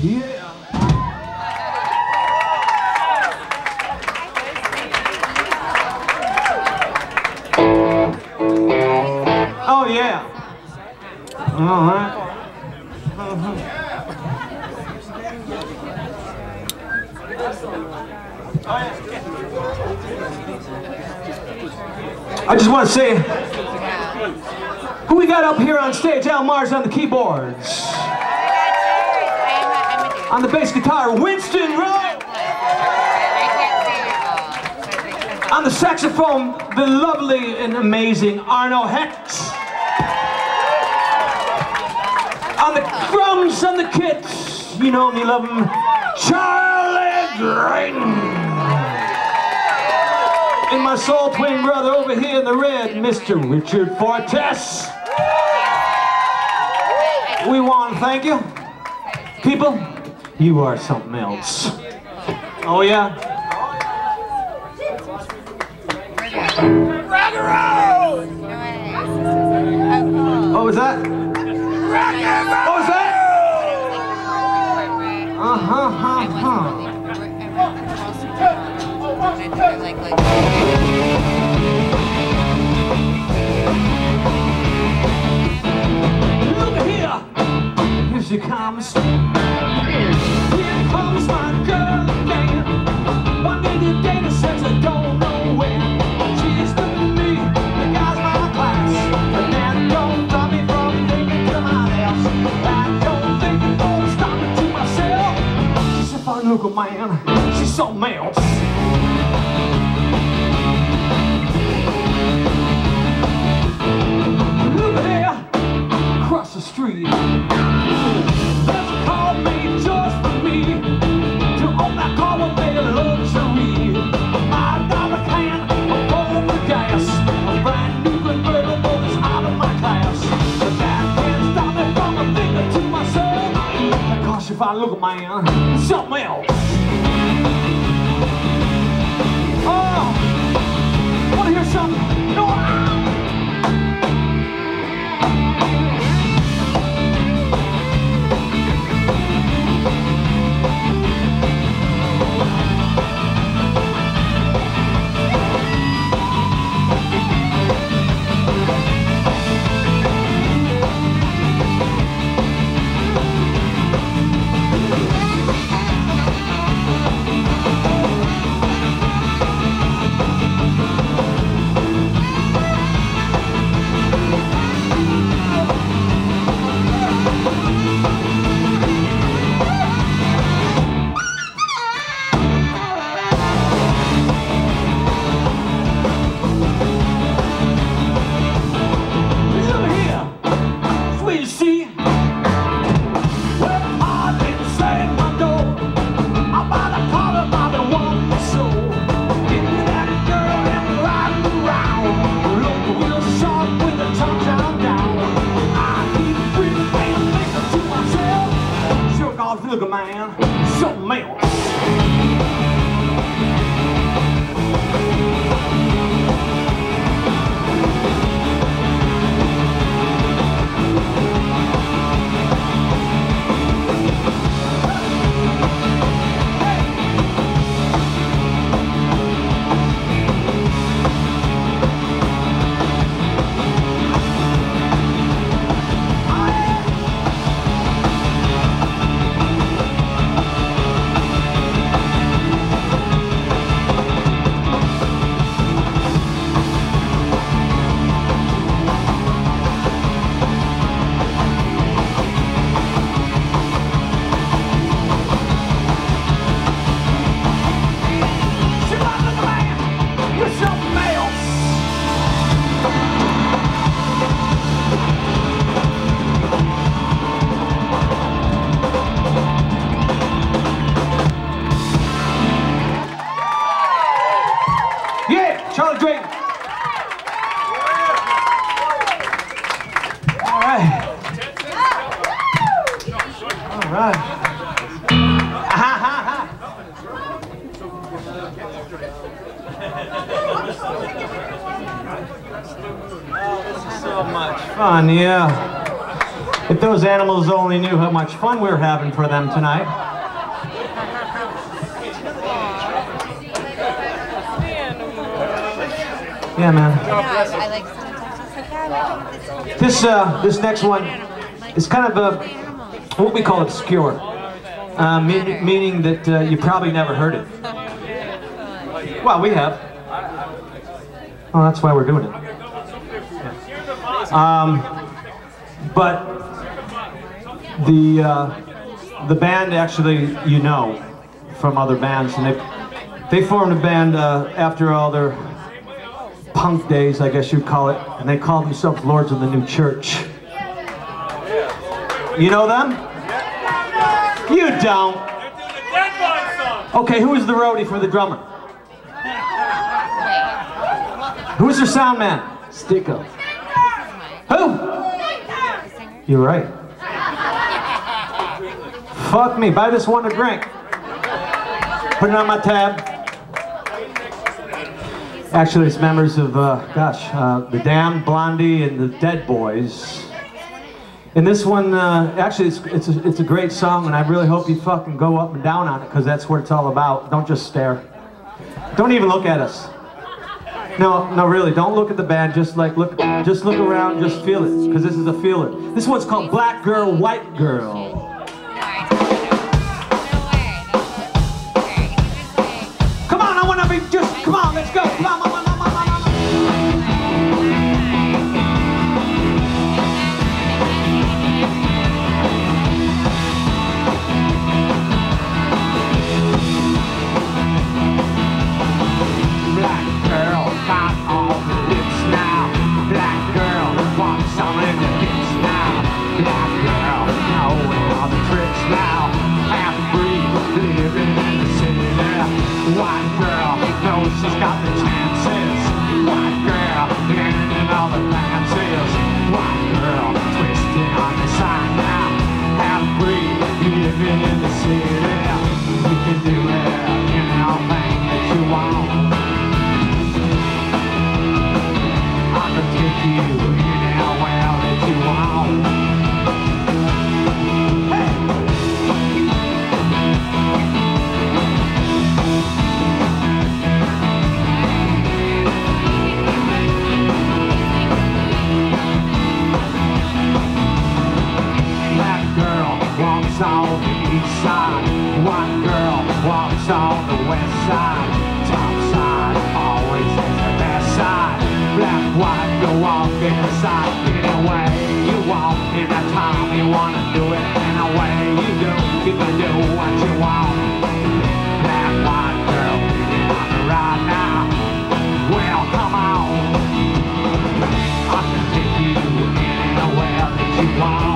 Yeah. Oh yeah. All right. I just want to say, who we got up here on stage? Al Mars on the keyboards. On the bass guitar, Winston Rowe. On the saxophone, the lovely and amazing Arno Hecht. On the drums and the kits, you know me, love him, Charlie Drayton. And my soul twin brother over here in the red, Mr. Richard Fortes. We want to thank you. People, you are something else. Oh yeah? Rock and roll! What was that? Rock and roll! What was that? Look at here! Here she comes. Here comes my girl again. One day the data says I don't know when. She's with me, the guy's my class. But that don't stop me from thinking to myself. That don't think it's gonna stop me to myself. She's a fine looking man. She's something else. Look at there, across the street. There's a car made just for me. To own that car will be a luxury. My dollar can afford the gas. A brand new convertible is out of my class. But that can't stop me from thinking to myself. Because if I look at man, something else. Oh, wanna hear something? No. Look at man, something else. Charlie Drayton. All right. All right. Oh, this is so much fun, yeah. If those animals only knew how much fun we're having for them tonight. Yeah, man. This next one is kind of what we call obscure, meaning that you probably never heard it. Well, we have. Well, that's why we're doing it. But the band actually, you know, from other bands, and they formed a band after all their punk days, I guess you'd call it, and they called themselves Lords of the New Church. You know them? You don't. Okay, who is the roadie for the drummer? Who's their sound man? Sticko. Who? You're right. Fuck me, buy this one a drink. Put it on my tab. Actually, it's members of, the Damned, Blondie, and the Dead Boys. And this one, actually, it's a great song, and I really hope you fucking go up and down on it, because that's what it's all about. Don't just stare. Don't even look at us. No, really, don't look at the band. Just look around, just feel it, because this is a feel it. This one's called Black Girl, White Girl. Come on, I want to be come on, let's go. Come on. White girl knows she's got the chances. White girl living in all the fancies. White girl twisting on the side now. Half free, living in the city. You can do anything that you want. I can take you anywhere that you want. On the east side, white girl walks on the west side. Top side always is the best side. Black, white, go walk in the side. Any way you want, in the time you wanna do it. Any way you do, you can do what you want. Black, white girl, you on the ride now. Well, come on, I can take you anywhere that you want.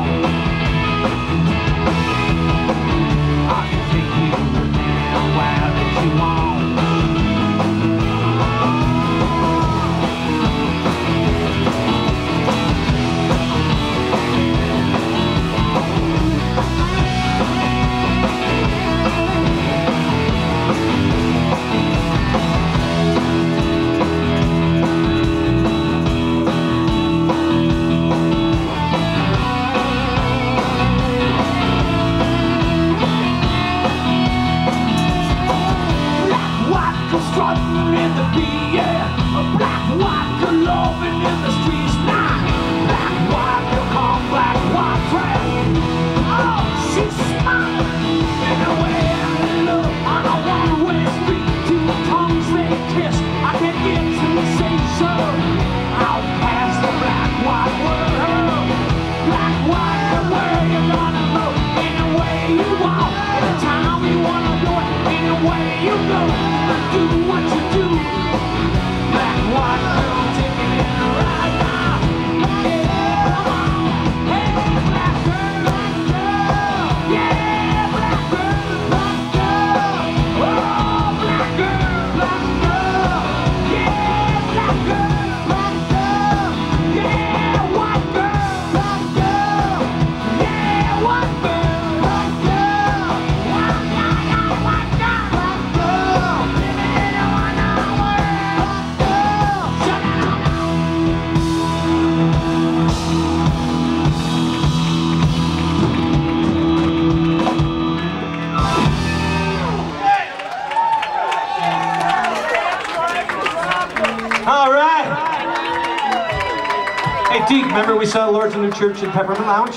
we saw Lord's New Church at Peppermint Lounge.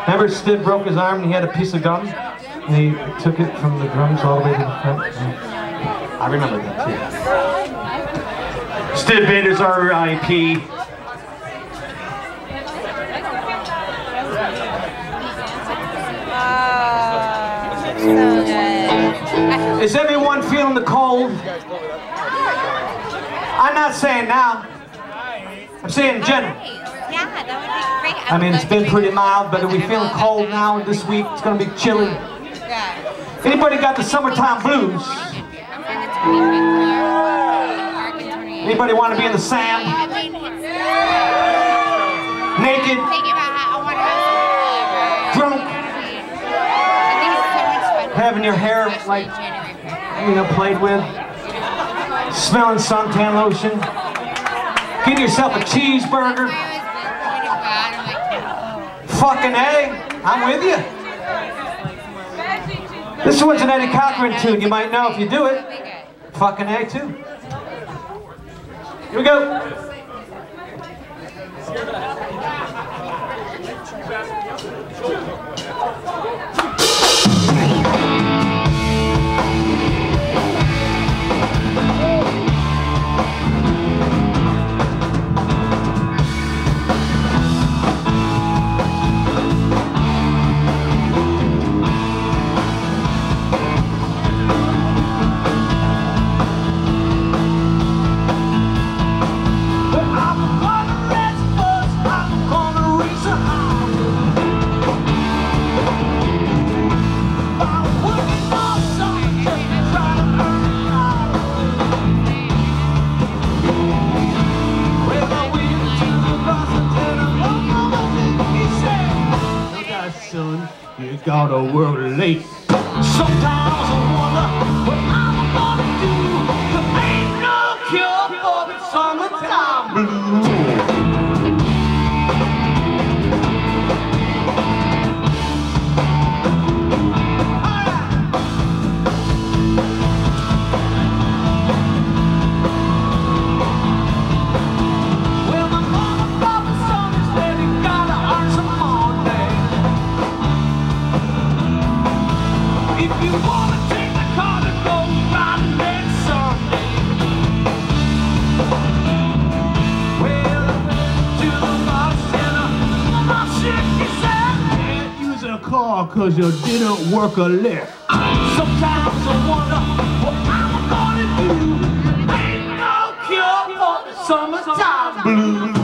Remember, Sid broke his arm and he had a piece of gum? And he took it from the drums all the way to the front. I remember that too. Sid Vander's R.I.P. So good. Is everyone feeling the cold? I'm not saying now. I'm saying in general. Yeah, that would be great. I mean, it's been pretty mild, but are we feeling cold now this week? It's going to be chilly. Yeah. Anybody got the summertime blues? Anybody want to be in the sand? Naked? Drunk? Having your hair, like, you know, played with? Smelling suntan lotion? Getting yourself a cheeseburger? Fucking A, I'm with you. This one's an Eddie Cochran tune. You might know if you do it. Fucking A too. Here we go. You got a world late. Sometimes I wonder what I'm gonna do. There ain't no cure for the summertime blues. Well, my mama bought me some and said you gotta earn some money. If you wanna take the car to go riding next Sunday, well, I went to the bar center. My shit, he said, can't use a car cause you didn't work a lick. Sometimes I wonder what I'm gonna do. Ain't no cure for the summertime blues.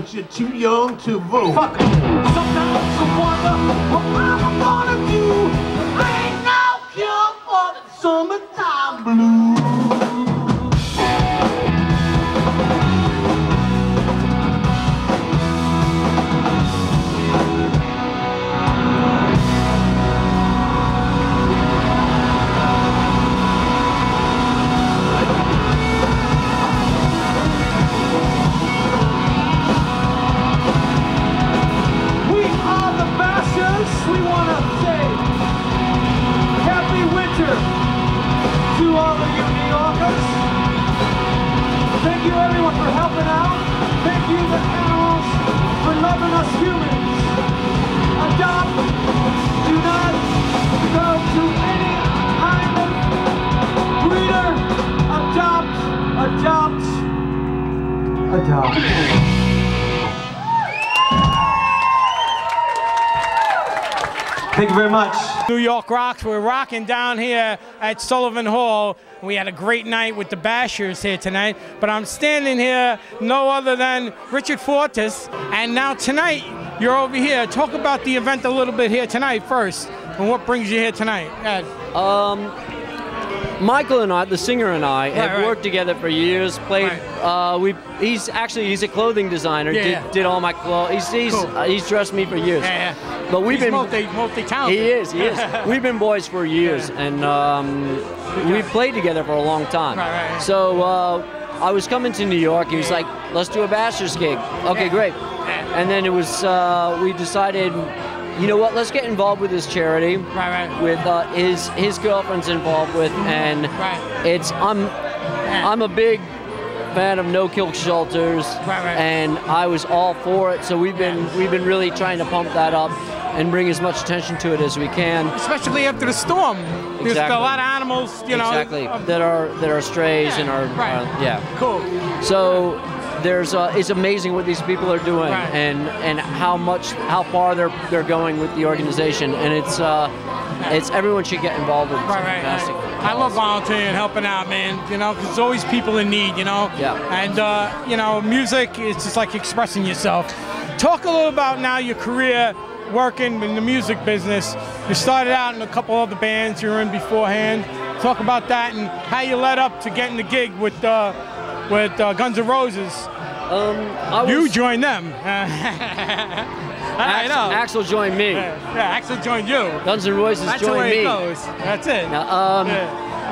but you're too young to vote. Fuck. Sometimes I wonder what I'm gonna do. Ain't no cure for the summertime blues. We want to say happy winter to all of you New Yorkers. Thank you everyone for helping out. Thank you the animals for loving us humans. Adopt. Do not go to any kind of breeder. Adopt. Thank you very much. New York Rocks, we're rocking down here at Sullivan Hall. We had a great night with the Bashers here tonight, but I'm standing here no other than Richard Fortis, and now tonight you're over here. Talk about the event a little bit here tonight first, and what brings you here tonight, Ed? Michael and I, the singer and I, have worked together for years. Played. He's a clothing designer. Did all my clothes. He's dressed me for years. But we've been multi-talented. He is. We've been boys for years, and we've played together for a long time. So I was coming to New York. He was like, "Let's do a Bashers gig." Okay, great. And then it was we decided, you know what? Let's get involved with this charity. With his girlfriend's involved with, and I'm a big fan of no-kill shelters, and I was all for it. So we've been really trying to pump that up and bring as much attention to it as we can. Especially after the storm. There's a lot of animals, you know. Exactly. That are strays and are Cool. So it's amazing what these people are doing and how far they're going with the organization, and it's everyone should get involved with it. Fantastic. I love volunteering and helping out, man. You know, because there's always people in need. You know. Yeah. And you know, music is just like expressing yourself. Talk a little about now your career working in the music business. You started out in a couple other bands you were in beforehand. Talk about that and how you led up to getting the gig with Guns N' Roses. You joined them. Axel joined me. Axel joined you. Guns N' Roses joined me. That's the way it goes. That's it.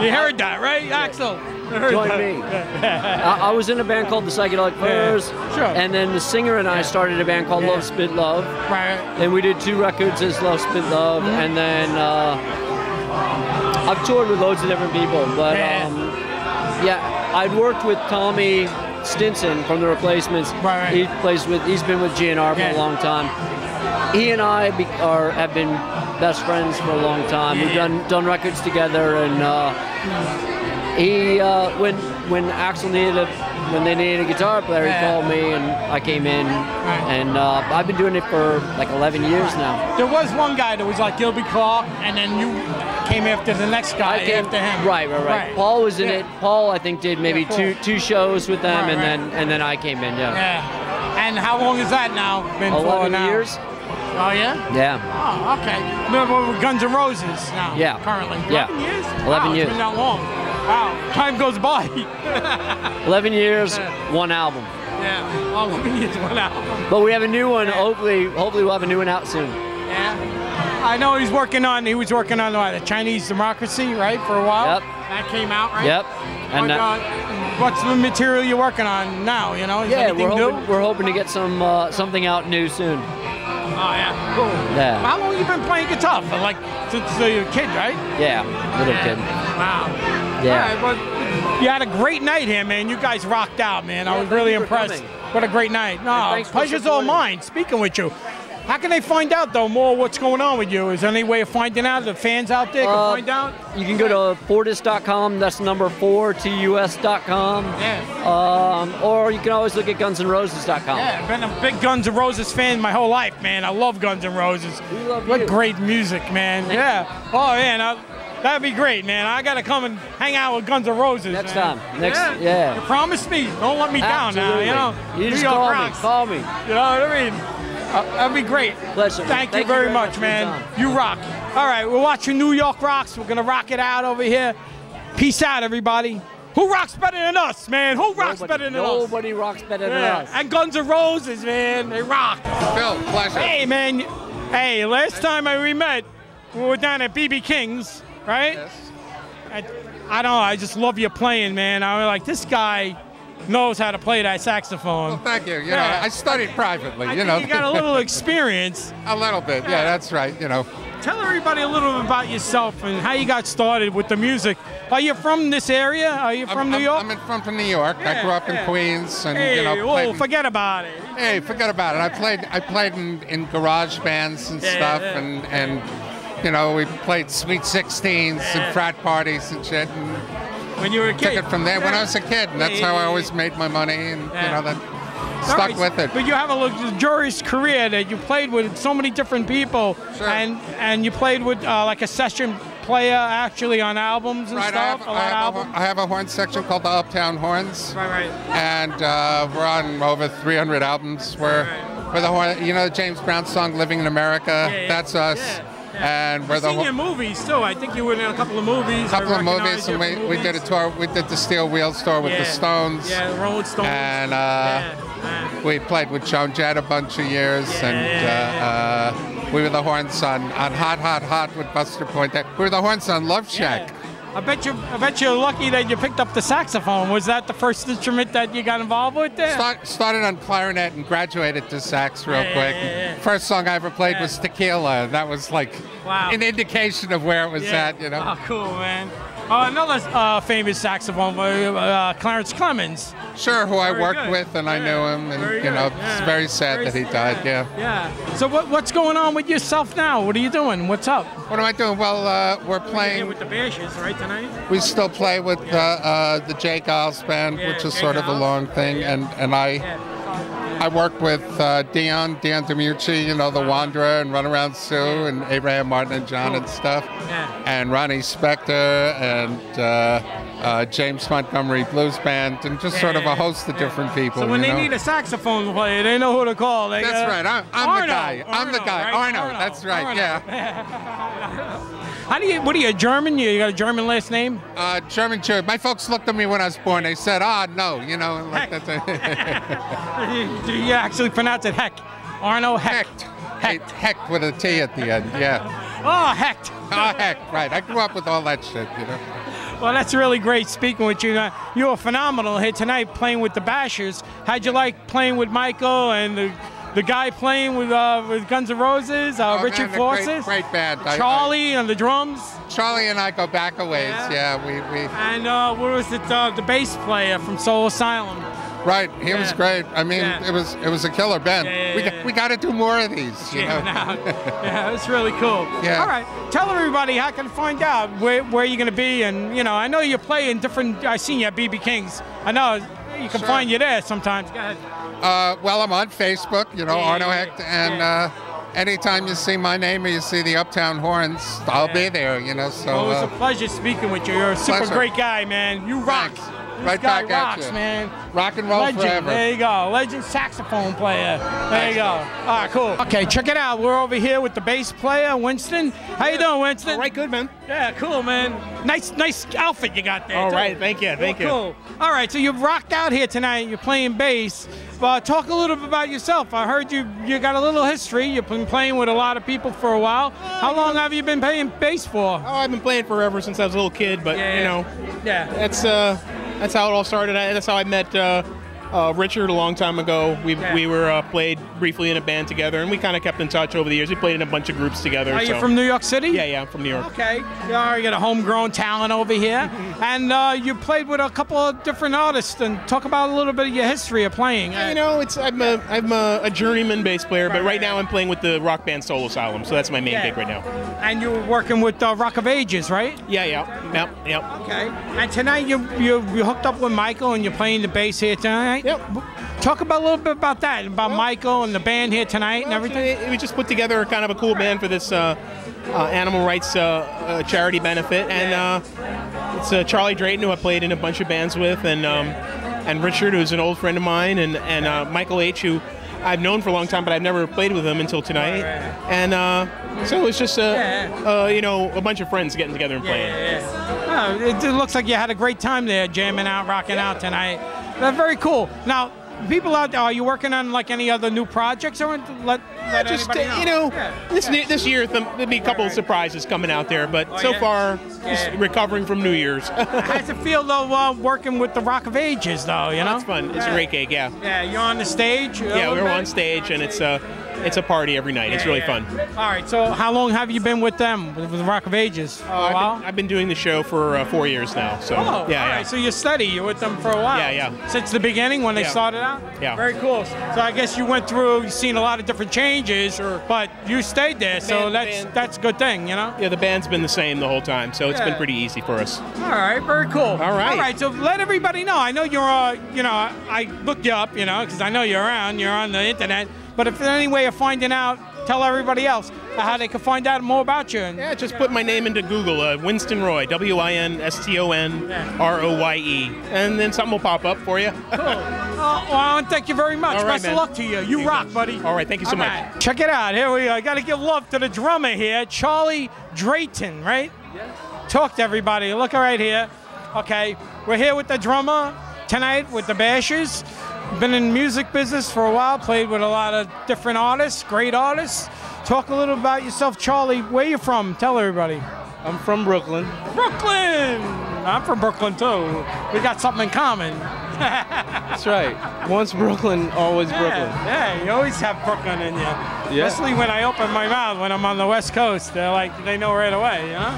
You heard that, right, Axel? Joined me. I was in a band called the Psychedelic Furs, and then the singer and I started a band called Love Spit Love. And we did 2 records as Love Spit Love, and then I've toured with loads of different people, but I'd worked with Tommy Stinson from The Replacements. He's been with GNR for a long time. He and I have been best friends for a long time. We've done records together, and when Axel when they needed a guitar player, he called me, and I came in, and I've been doing it for like 11 years now. There was one guy that was like Gilby Clark, and then you came after the next guy after him. Right. Paul was in it. Paul, I think, did maybe two shows with them, and then I came in. And how long has that now been for? 11 years. Oh yeah. Yeah. Oh, okay. With Guns N' Roses now. Yeah. Currently. 11 years. 11 years. It's been that long. Wow. Time goes by. 11 years, 1 album. Yeah. Well, 11 years, 1 album. But we have a new one. Hopefully we'll have a new one out soon. Yeah. I know he was working on the Chinese Democracy, right, for a while. Yep. That came out, right? Yep. And what's the material you're working on now? You know, is anything new? We're hoping to get something out new soon. Oh yeah, cool. Yeah. How long have you been playing guitar for? Like since you're a kid, right? Yeah, little kid. Wow. Yeah. All right, well, you had a great night here, man. You guys rocked out, man. I was really impressed. What a great night. No, pleasure's all mine. Speaking with you. How can they find out, though, more what's going on with you? Is there any way of finding out? The fans out there can find out? You can go to Fortis.com. That's number 4TUS.com. Yeah. Or you can always look at GunsN'Roses.com. Yeah, I've been a big Guns N' Roses fan my whole life, man. I love Guns N' Roses. We love what you. Great music, man. Yeah. Oh, man. That'd be great, man. I gotta come and hang out with Guns N' Roses Next man. time. Yeah. You promise me. Don't let me down now. You know. You just New York call rocks. me. Call me. You know what I mean? That'd be great. Pleasure. Thank you very much, man. You rock. All right, we're watching New York Rocks. We're gonna rock it out over here. Peace out, everybody. Who rocks better than us, man? Who rocks better than us? Nobody rocks better than us. And Guns N' Roses, man. They rock. Phil, pleasure. Hey, man. Hey, last time we met, we were down at BB King's, right? Yes. I don't know. I just love your playing, man. I was like, this guy knows how to play that saxophone. Well, thank you. You know, I studied privately. I you know, think you got a little experience. A little bit. Yeah, that's right. You know. Tell everybody a little bit about yourself and how you got started with the music. Are you from this area? Are you from New York? I'm from New York. I grew up in Queens, and hey, you know. Forget about it. Hey, forget about it. I played in garage bands and stuff, and you know, we played Sweet 16s and frat parties and shit. And when you were a kid? Took it from there when I was a kid, and that's how I always made my money, and you know that. Stuck with it. But you have a luxurious career that you played with so many different people, sure. and you played with like a session player actually on albums and stuff. I have a horn section called the Uptown Horns. Right. And we're on over 300 albums. We're the horn. You know the James Brown song "Living in America." That's us. And we're I've seen your movies too. I think you were in a couple of movies. And we did a tour. We did the Steel Wheels tour with the Stones. Yeah, the Rolling Stones. And we played with Joan Jett a bunch of years, and we were the horns on Hot Hot Hot with Buster Point. We were the horns on Love Shack. I bet you're lucky that you picked up the saxophone. Was that the first instrument that you got involved with there? Started on clarinet and graduated to sax real quick. First song I ever played was Tequila. That was like an indication of where it was at, you know. Oh, cool, man. Another famous saxophone, Clarence Clemens. Sure, who I worked with, and I knew him, and you know, it's very sad that he died. Yeah. So what's going on with yourself now? What are you doing? What's up? What am I doing? Well, we're playing with the Bashes, right, tonight. We still play with the Jay Giles band, which is sort of a long thing, and I work with Dion DeMucci, you know, the Wanderer, and Run Around Sue, and Abraham Martin and John and stuff, and Ronnie Spector, and James Montgomery Blues Band, and just sort of a host of different people. So when they know? need a saxophone player, they know who to call. That's right. I'm the guy. I'm the guy. Arno. That's right. Yeah. What are you, German? You got a German last name? German Jew. My folks looked at me when I was born. They said, no, you know. Like Do you actually pronounce it Heck? Arno Hecht. Hecht with a T at the end, yeah. Oh, Hecht. Oh, Hecht, right. I grew up with all that shit, you know. Well, that's really great speaking with you. You were phenomenal here tonight playing with the Bashers. How'd you like playing with Michael and the guy playing with Guns N' Roses, Richard Forsyth? Great band. Charlie on the drums. Charlie and I go back a ways. Yeah, we. And what was it? The bass player from Soul Asylum. Right, he was great. I mean, it was a killer band. We got to do more of these. You know? Yeah, it's really cool. Yeah. All right, tell everybody how can find out where you're going to be, and you know, I know you play in different. I seen you at BB King's. I know you can find you there sometimes. Go ahead. Well, I'm on Facebook, you know, Arno Hecht, and anytime you see my name or you see the Uptown Horns, I'll be there, you know. So well, it was a pleasure speaking with you. You're a super great guy, man. You rock. Right guy back rocks, at you. Man. Rock and roll Legend. forever. There you go. Legend saxophone player. There you go. All right, cool. Okay, check it out. We're over here with the bass player, Winston. How you doing, Winston? All right, good, man. Yeah, cool, man. Nice outfit you got there. All too. right, thank you, thank you. Cool. All right, so you've rocked out here tonight. You're playing bass. Talk a little bit about yourself. I heard you got a little history. You've been playing with a lot of people for a while. How long have you been playing bass for? Oh, I've been playing forever since I was a little kid, but you know, that's how it all started. That's how I met Richard a long time ago. We were played briefly in a band together, and we kind of kept in touch over the years. We played in a bunch of groups together. Are you from New York City? Yeah, I'm from New York. Okay. You got a homegrown talent over here. And you played with a couple of different artists. And talk about a little bit of your history of playing. You know, I'm a journeyman bass player, but right now I'm playing with the rock band Soul Asylum, so that's my main gig right now. And you were working with Rock of Ages, right? Yeah. Okay. And tonight you hooked up with Michael and you're playing the bass here tonight? Yep. Talk about a little bit about that, about Michael and the band here tonight and everything. We just put together kind of a cool band for this animal rights charity benefit, and it's Charlie Drayton, who I played in a bunch of bands with, and Richard, who's an old friend of mine, and Michael H., who I've known for a long time, but I've never played with him until tonight. And so it's just a bunch of friends getting together and playing. Oh, it looks like you had a great time there, jamming out, rocking out tonight. That's very cool. Now, people out there, are you working on like any other new projects, or let just anybody know? This year there'll be a couple of surprises coming out there, but so far just recovering from New Year's. How's it feel though, working with the Rock of Ages though? You know, it's fun. It's a great gig. Yeah. Yeah, you're on the stage. Yeah, we're on stage, and it's a party every night. It's really fun. All right. So how long have you been with them, with the Rock of Ages? For a while? I've been doing the show for 4 years now. So all right. So you're steady. You're with them for a while. Yeah. Since the beginning when they started out. Yeah. Very cool. So I guess you went through. You've seen a lot of different changes, but you stayed there. So that's a good thing, you know. Yeah, the band's been the same the whole time, so it's been pretty easy for us. All right. Very cool. All right. All right. So let everybody know. I know you're. I looked you up. Because I know you're around. You're on the internet. But if there's any way of finding out, tell everybody else how they can find out more about you. Yeah, just put my name into Google, Winston Roy, WINSTONROYE, and then something will pop up for you. Cool. Well, thank you very much. All right, Best of luck to you. You rock, buddy. All right, thank you so much. Check it out. Here we go. I got to give love to the drummer here, Charlie Drayton, right? Yeah. Talk to everybody. Look right here. Okay, we're here with the drummer tonight with the Bashers. Been in the music business for a while, played with a lot of different artists, great artists. Talk a little about yourself, Charlie. Where you from? Tell everybody. I'm from Brooklyn. Brooklyn! I'm from Brooklyn too. We got something in common. That's right. Once Brooklyn, always Brooklyn. Yeah, you always have Brooklyn in you. Yeah. Especially when I open my mouth when I'm on the West Coast. They know right away, you know?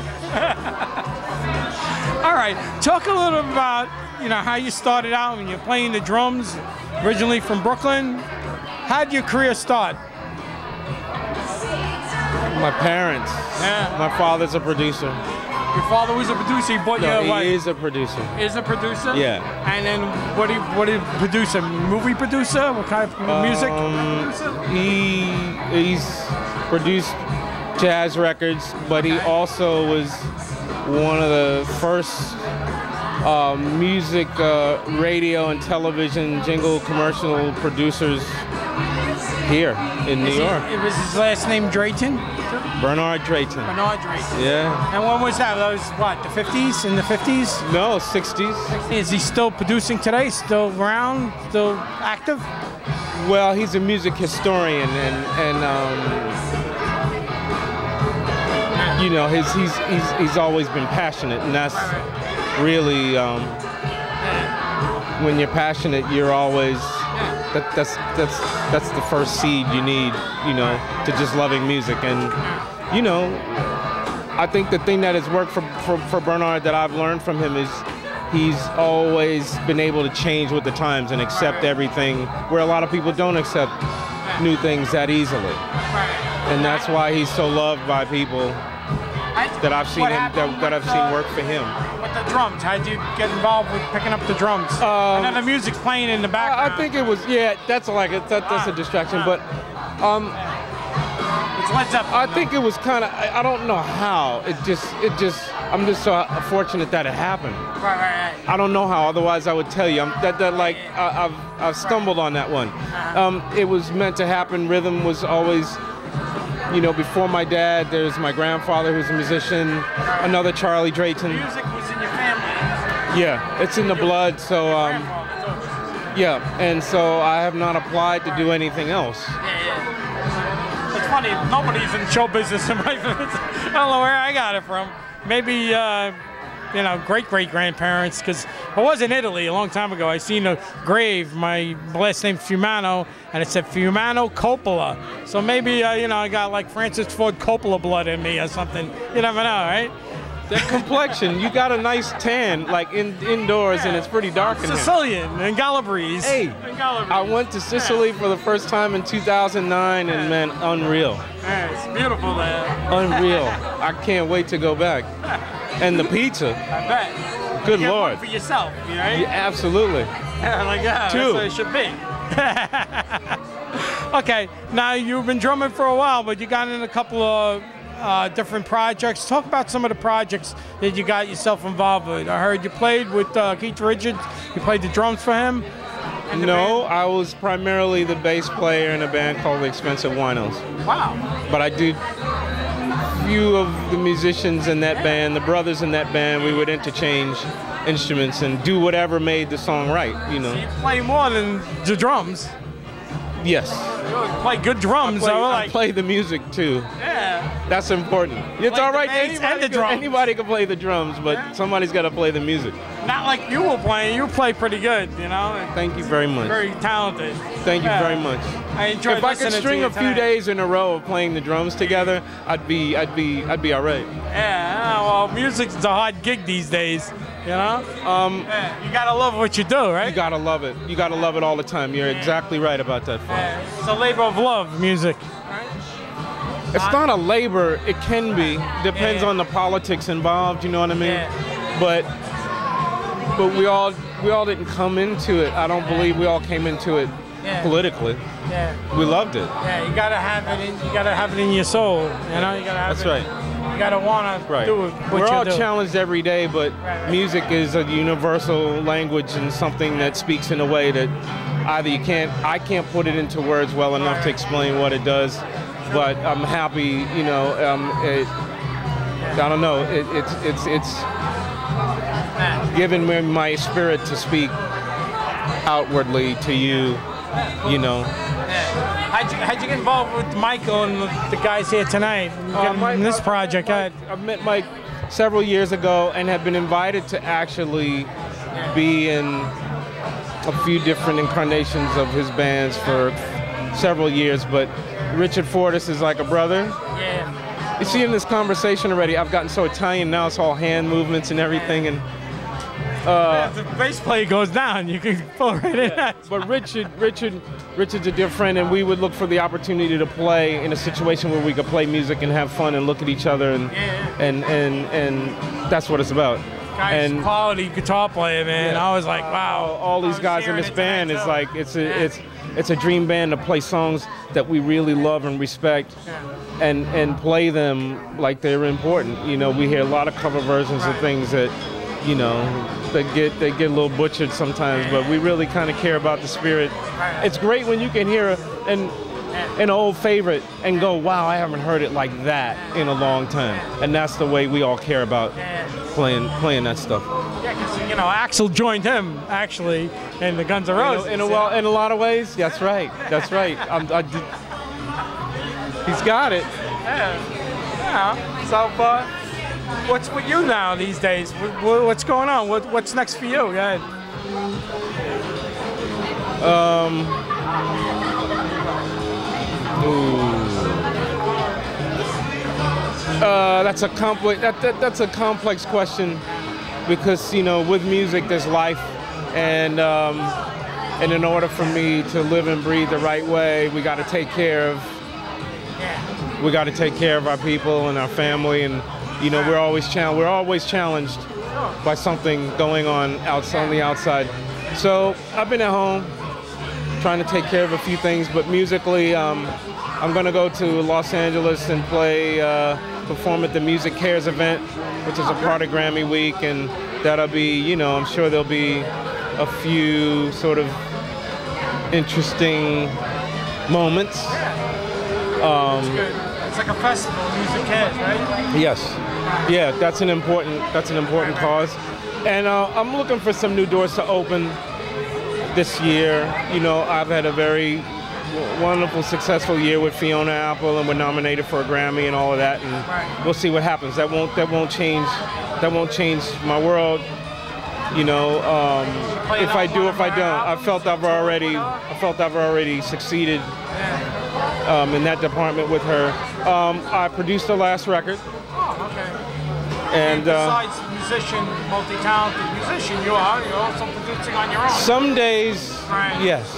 All right, talk a little about, how you started out when you're playing the drums, originally from Brooklyn. How did your career start? My parents. Yeah. My father's a producer. Your father was a producer. He bought you a what? He is a producer. Is a producer? Yeah. And then what do you produce? A movie producer? What kind of music? He's produced jazz records, but he also was one of the first music, radio, and television jingle commercial producers here in New York. Was his last name Drayton? Bernard Drayton. Bernard Drayton. Yeah. And when was that? That was what, the 50s? In the 50s? No, 60s. Is he still producing today? Still around? Still active? Well, he's a music historian, and he's always been passionate, and that's really when you're passionate, you're always that's the first seed you need, to just loving music. And I think the thing that has worked for Bernard that I've learned from him is he's always been able to change with the times and accept everything, where a lot of people don't accept new things that easily. And that's why he's so loved by people that I've seen work for him. With the drums, how did you get involved with picking up the drums? And then the music's playing in the background. I think it was, that's a distraction, but it's Led Zeppelin. I think it was kind of, I don't know how. I'm just so fortunate that it happened. Right. I don't know how, otherwise I would tell you. I've stumbled on that one. It was meant to happen. Rhythm was always, before my dad, there's my grandfather who's a musician, another Charlie Drayton. Music was in your family. Yeah, it's in the blood, so, and so I have not applied to do anything else. Yeah. It's funny, nobody's in show business in my family. I don't know where I got it from. Maybe, great-great-grandparents, because I was in Italy a long time ago. I seen a grave, my last name Fiumano, and it said Fiumano Coppola. So maybe, I got like Francis Ford Coppola blood in me or something. You never know, right? That complexion, you got a nice tan, like indoors, and it's pretty dark in here. Sicilian and Calabrese. Hey, I went to Sicily for the first time in 2009, and man, unreal. Yeah, it's beautiful there. Unreal. I can't wait to go back. And the pizza. I bet. Good you Lord. One for yourself, right? Yeah, absolutely. Yeah, that's what it should be. Okay, now you've been drumming for a while, but you got in a couple of different projects. Talk about some of the projects that you got yourself involved with. I heard you played with Keith Richards. You played the drums for him. No, I was primarily the bass player in a band called the X-pensive Winos. Wow. But I did few of the musicians in that band, the brothers in that band, we would interchange instruments and do whatever made the song right, you know. So you play more than the drums. Yes. You play good drums. I play the music too. Yeah. That's important. It's all right. Anybody can play the drums, but somebody's got to play the music. Not like you were playing. You play pretty good, you know. Thank you very much. Very talented. Thank you very much. I enjoyed If I could string a few days in a row of playing the drums together, I'd be all right. Yeah. Well, music's a hard gig these days. You know? You gotta love what you do, right? You gotta love it. You gotta love it all the time. You're exactly right about that, Phil. It's a labor of love, music. It's not a labor. It can be. Depends on the politics involved. You know what I mean? But we all didn't come into it. I don't believe we all came into it politically. Yeah. We loved it. Yeah. You gotta have it. You gotta have it in your soul. You know. You gotta have That's it. right. You gotta wanna do it. We're all challenged every day, but music is a universal language and something that speaks in a way that either I can't put it into words well enough to explain what it does, but I'm happy, you know. I don't know. It's given me my spirit to speak outwardly to you, you know. How'd you get involved with Michael and the guys here tonight in this project? I met Mike several years ago and have been invited to actually be in a few different incarnations of his bands for several years, but Richard Fortas is like a brother. Yeah. You see in this conversation already, I've gotten so Italian now, it's all hand movements and everything, and if the bass player goes down, you can pull right in. But Richard's a dear friend, and we would look for the opportunity to play in a situation where we could play music and have fun and look at each other, and that's what it's about. Guy's quality guitar player, man. Yeah. I was like, wow. All these guys in this band is like it's a dream band to play songs that we really love and respect, and play them like they're important. You know, we hear a lot of cover versions of things that, you know, they get a little butchered sometimes, but we really kind of care about the spirit. It's great when you can hear an old favorite and go, wow, I haven't heard it like that in a long time. And that's the way we all care about playing that stuff. Yeah, because, you know, Axl joined him, actually, in the Guns N' Roses. In a lot of ways, that's right. That's right. He's got it. Yeah. So, what's with you now these days? What's going on? What's next for you? Go ahead. That's a complex question, because, you know, with music there's life, and in order for me to live and breathe the right way, we got to take care of our people and our family, and, you know, we're always challenged by something going on the outside. So I've been at home trying to take care of a few things, but musically, I'm going to go to Los Angeles and perform at the Music Cares event, which is a part of Grammy Week, and that'll be, you know, I'm sure there'll be a few sort of interesting moments. It's like a festival, Music Cares, right? Yes. Yeah, that's an important cause. And I'm looking for some new doors to open this year. You know, I've had a very wonderful, successful year with Fiona Apple, and we're nominated for a Grammy and all of that, and we'll see what happens. That won't change my world. You know, if I do, if I don't. I felt I've already succeeded in that department with her. I produced the last record. Oh, okay. And besides musician, multi-talented musician, you're also producing on your own. Some days, yes.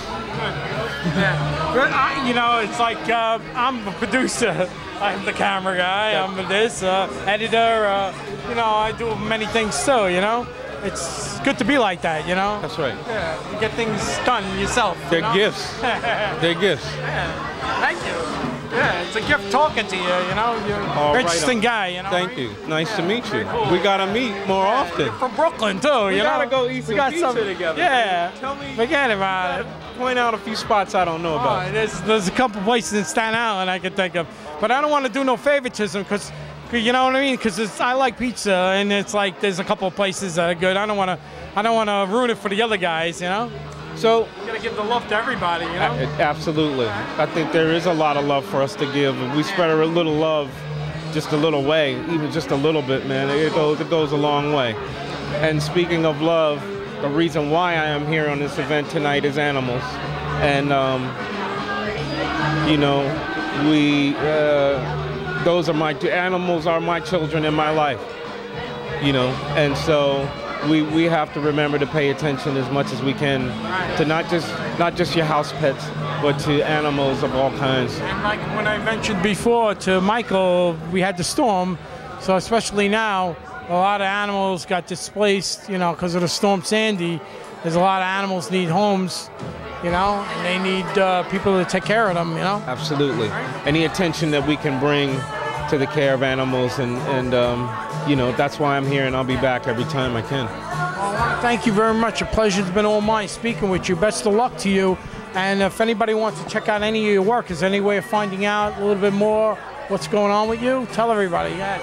Good. You know, it's like I'm a producer. I'm the camera guy. I'm this editor. You know, I do many things too. You know, it's good to be like that, you know? That's right. Yeah, you get things done yourself. They're gifts. They're gifts. Yeah. Thank you. Yeah, it's a gift talking to you, you know? You're an interesting guy, you know? Thank you. Nice to meet you. Cool. We gotta meet more often. You're from Brooklyn, too, We you know? gotta go eat some pizza together. Yeah. Tell me. Forget about it. Point out a few spots I don't know about. There's a couple places in Staten Island I could think of. But I don't want to do no favoritism because, you know what I mean? Because I like pizza, and it's like there's a couple of places that are good. I don't want to ruin it for the other guys, you know? So you gotta give the love to everybody, you know? Absolutely. I think there is a lot of love for us to give. If we spread a little love just a little way, even just a little bit, man, it goes a long way. And speaking of love, the reason why I am here on this event tonight is animals. And, you know, animals are my children in my life, you know, and so we have to remember to pay attention as much as we can to not just your house pets, but to animals of all kinds. And like when I mentioned before to Michael, we had the storm, so especially now, a lot of animals got displaced, you know, because of the Storm Sandy. There's a lot of animals need homes, you know, and they need people to take care of them, you know? Absolutely. Any attention that we can bring to the care of animals, and you know, that's why I'm here, and I'll be back every time I can. Well, thank you very much. A pleasure's been all mine speaking with you. Best of luck to you. And if anybody wants to check out any of your work, is there any way of finding out a little bit more what's going on with you? Tell everybody. Yeah.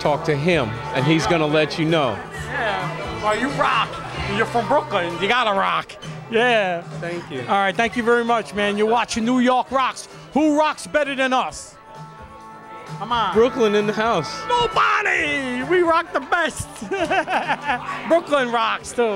Talk to him, and he's gonna let you know. Yeah. Well, you rock. You're from Brooklyn. You gotta rock. Yeah. Thank you. All right. Thank you very much, man. You're watching New York Rocks. Who rocks better than us? Come on. Brooklyn in the house. Nobody! We rock the best. Brooklyn rocks, too.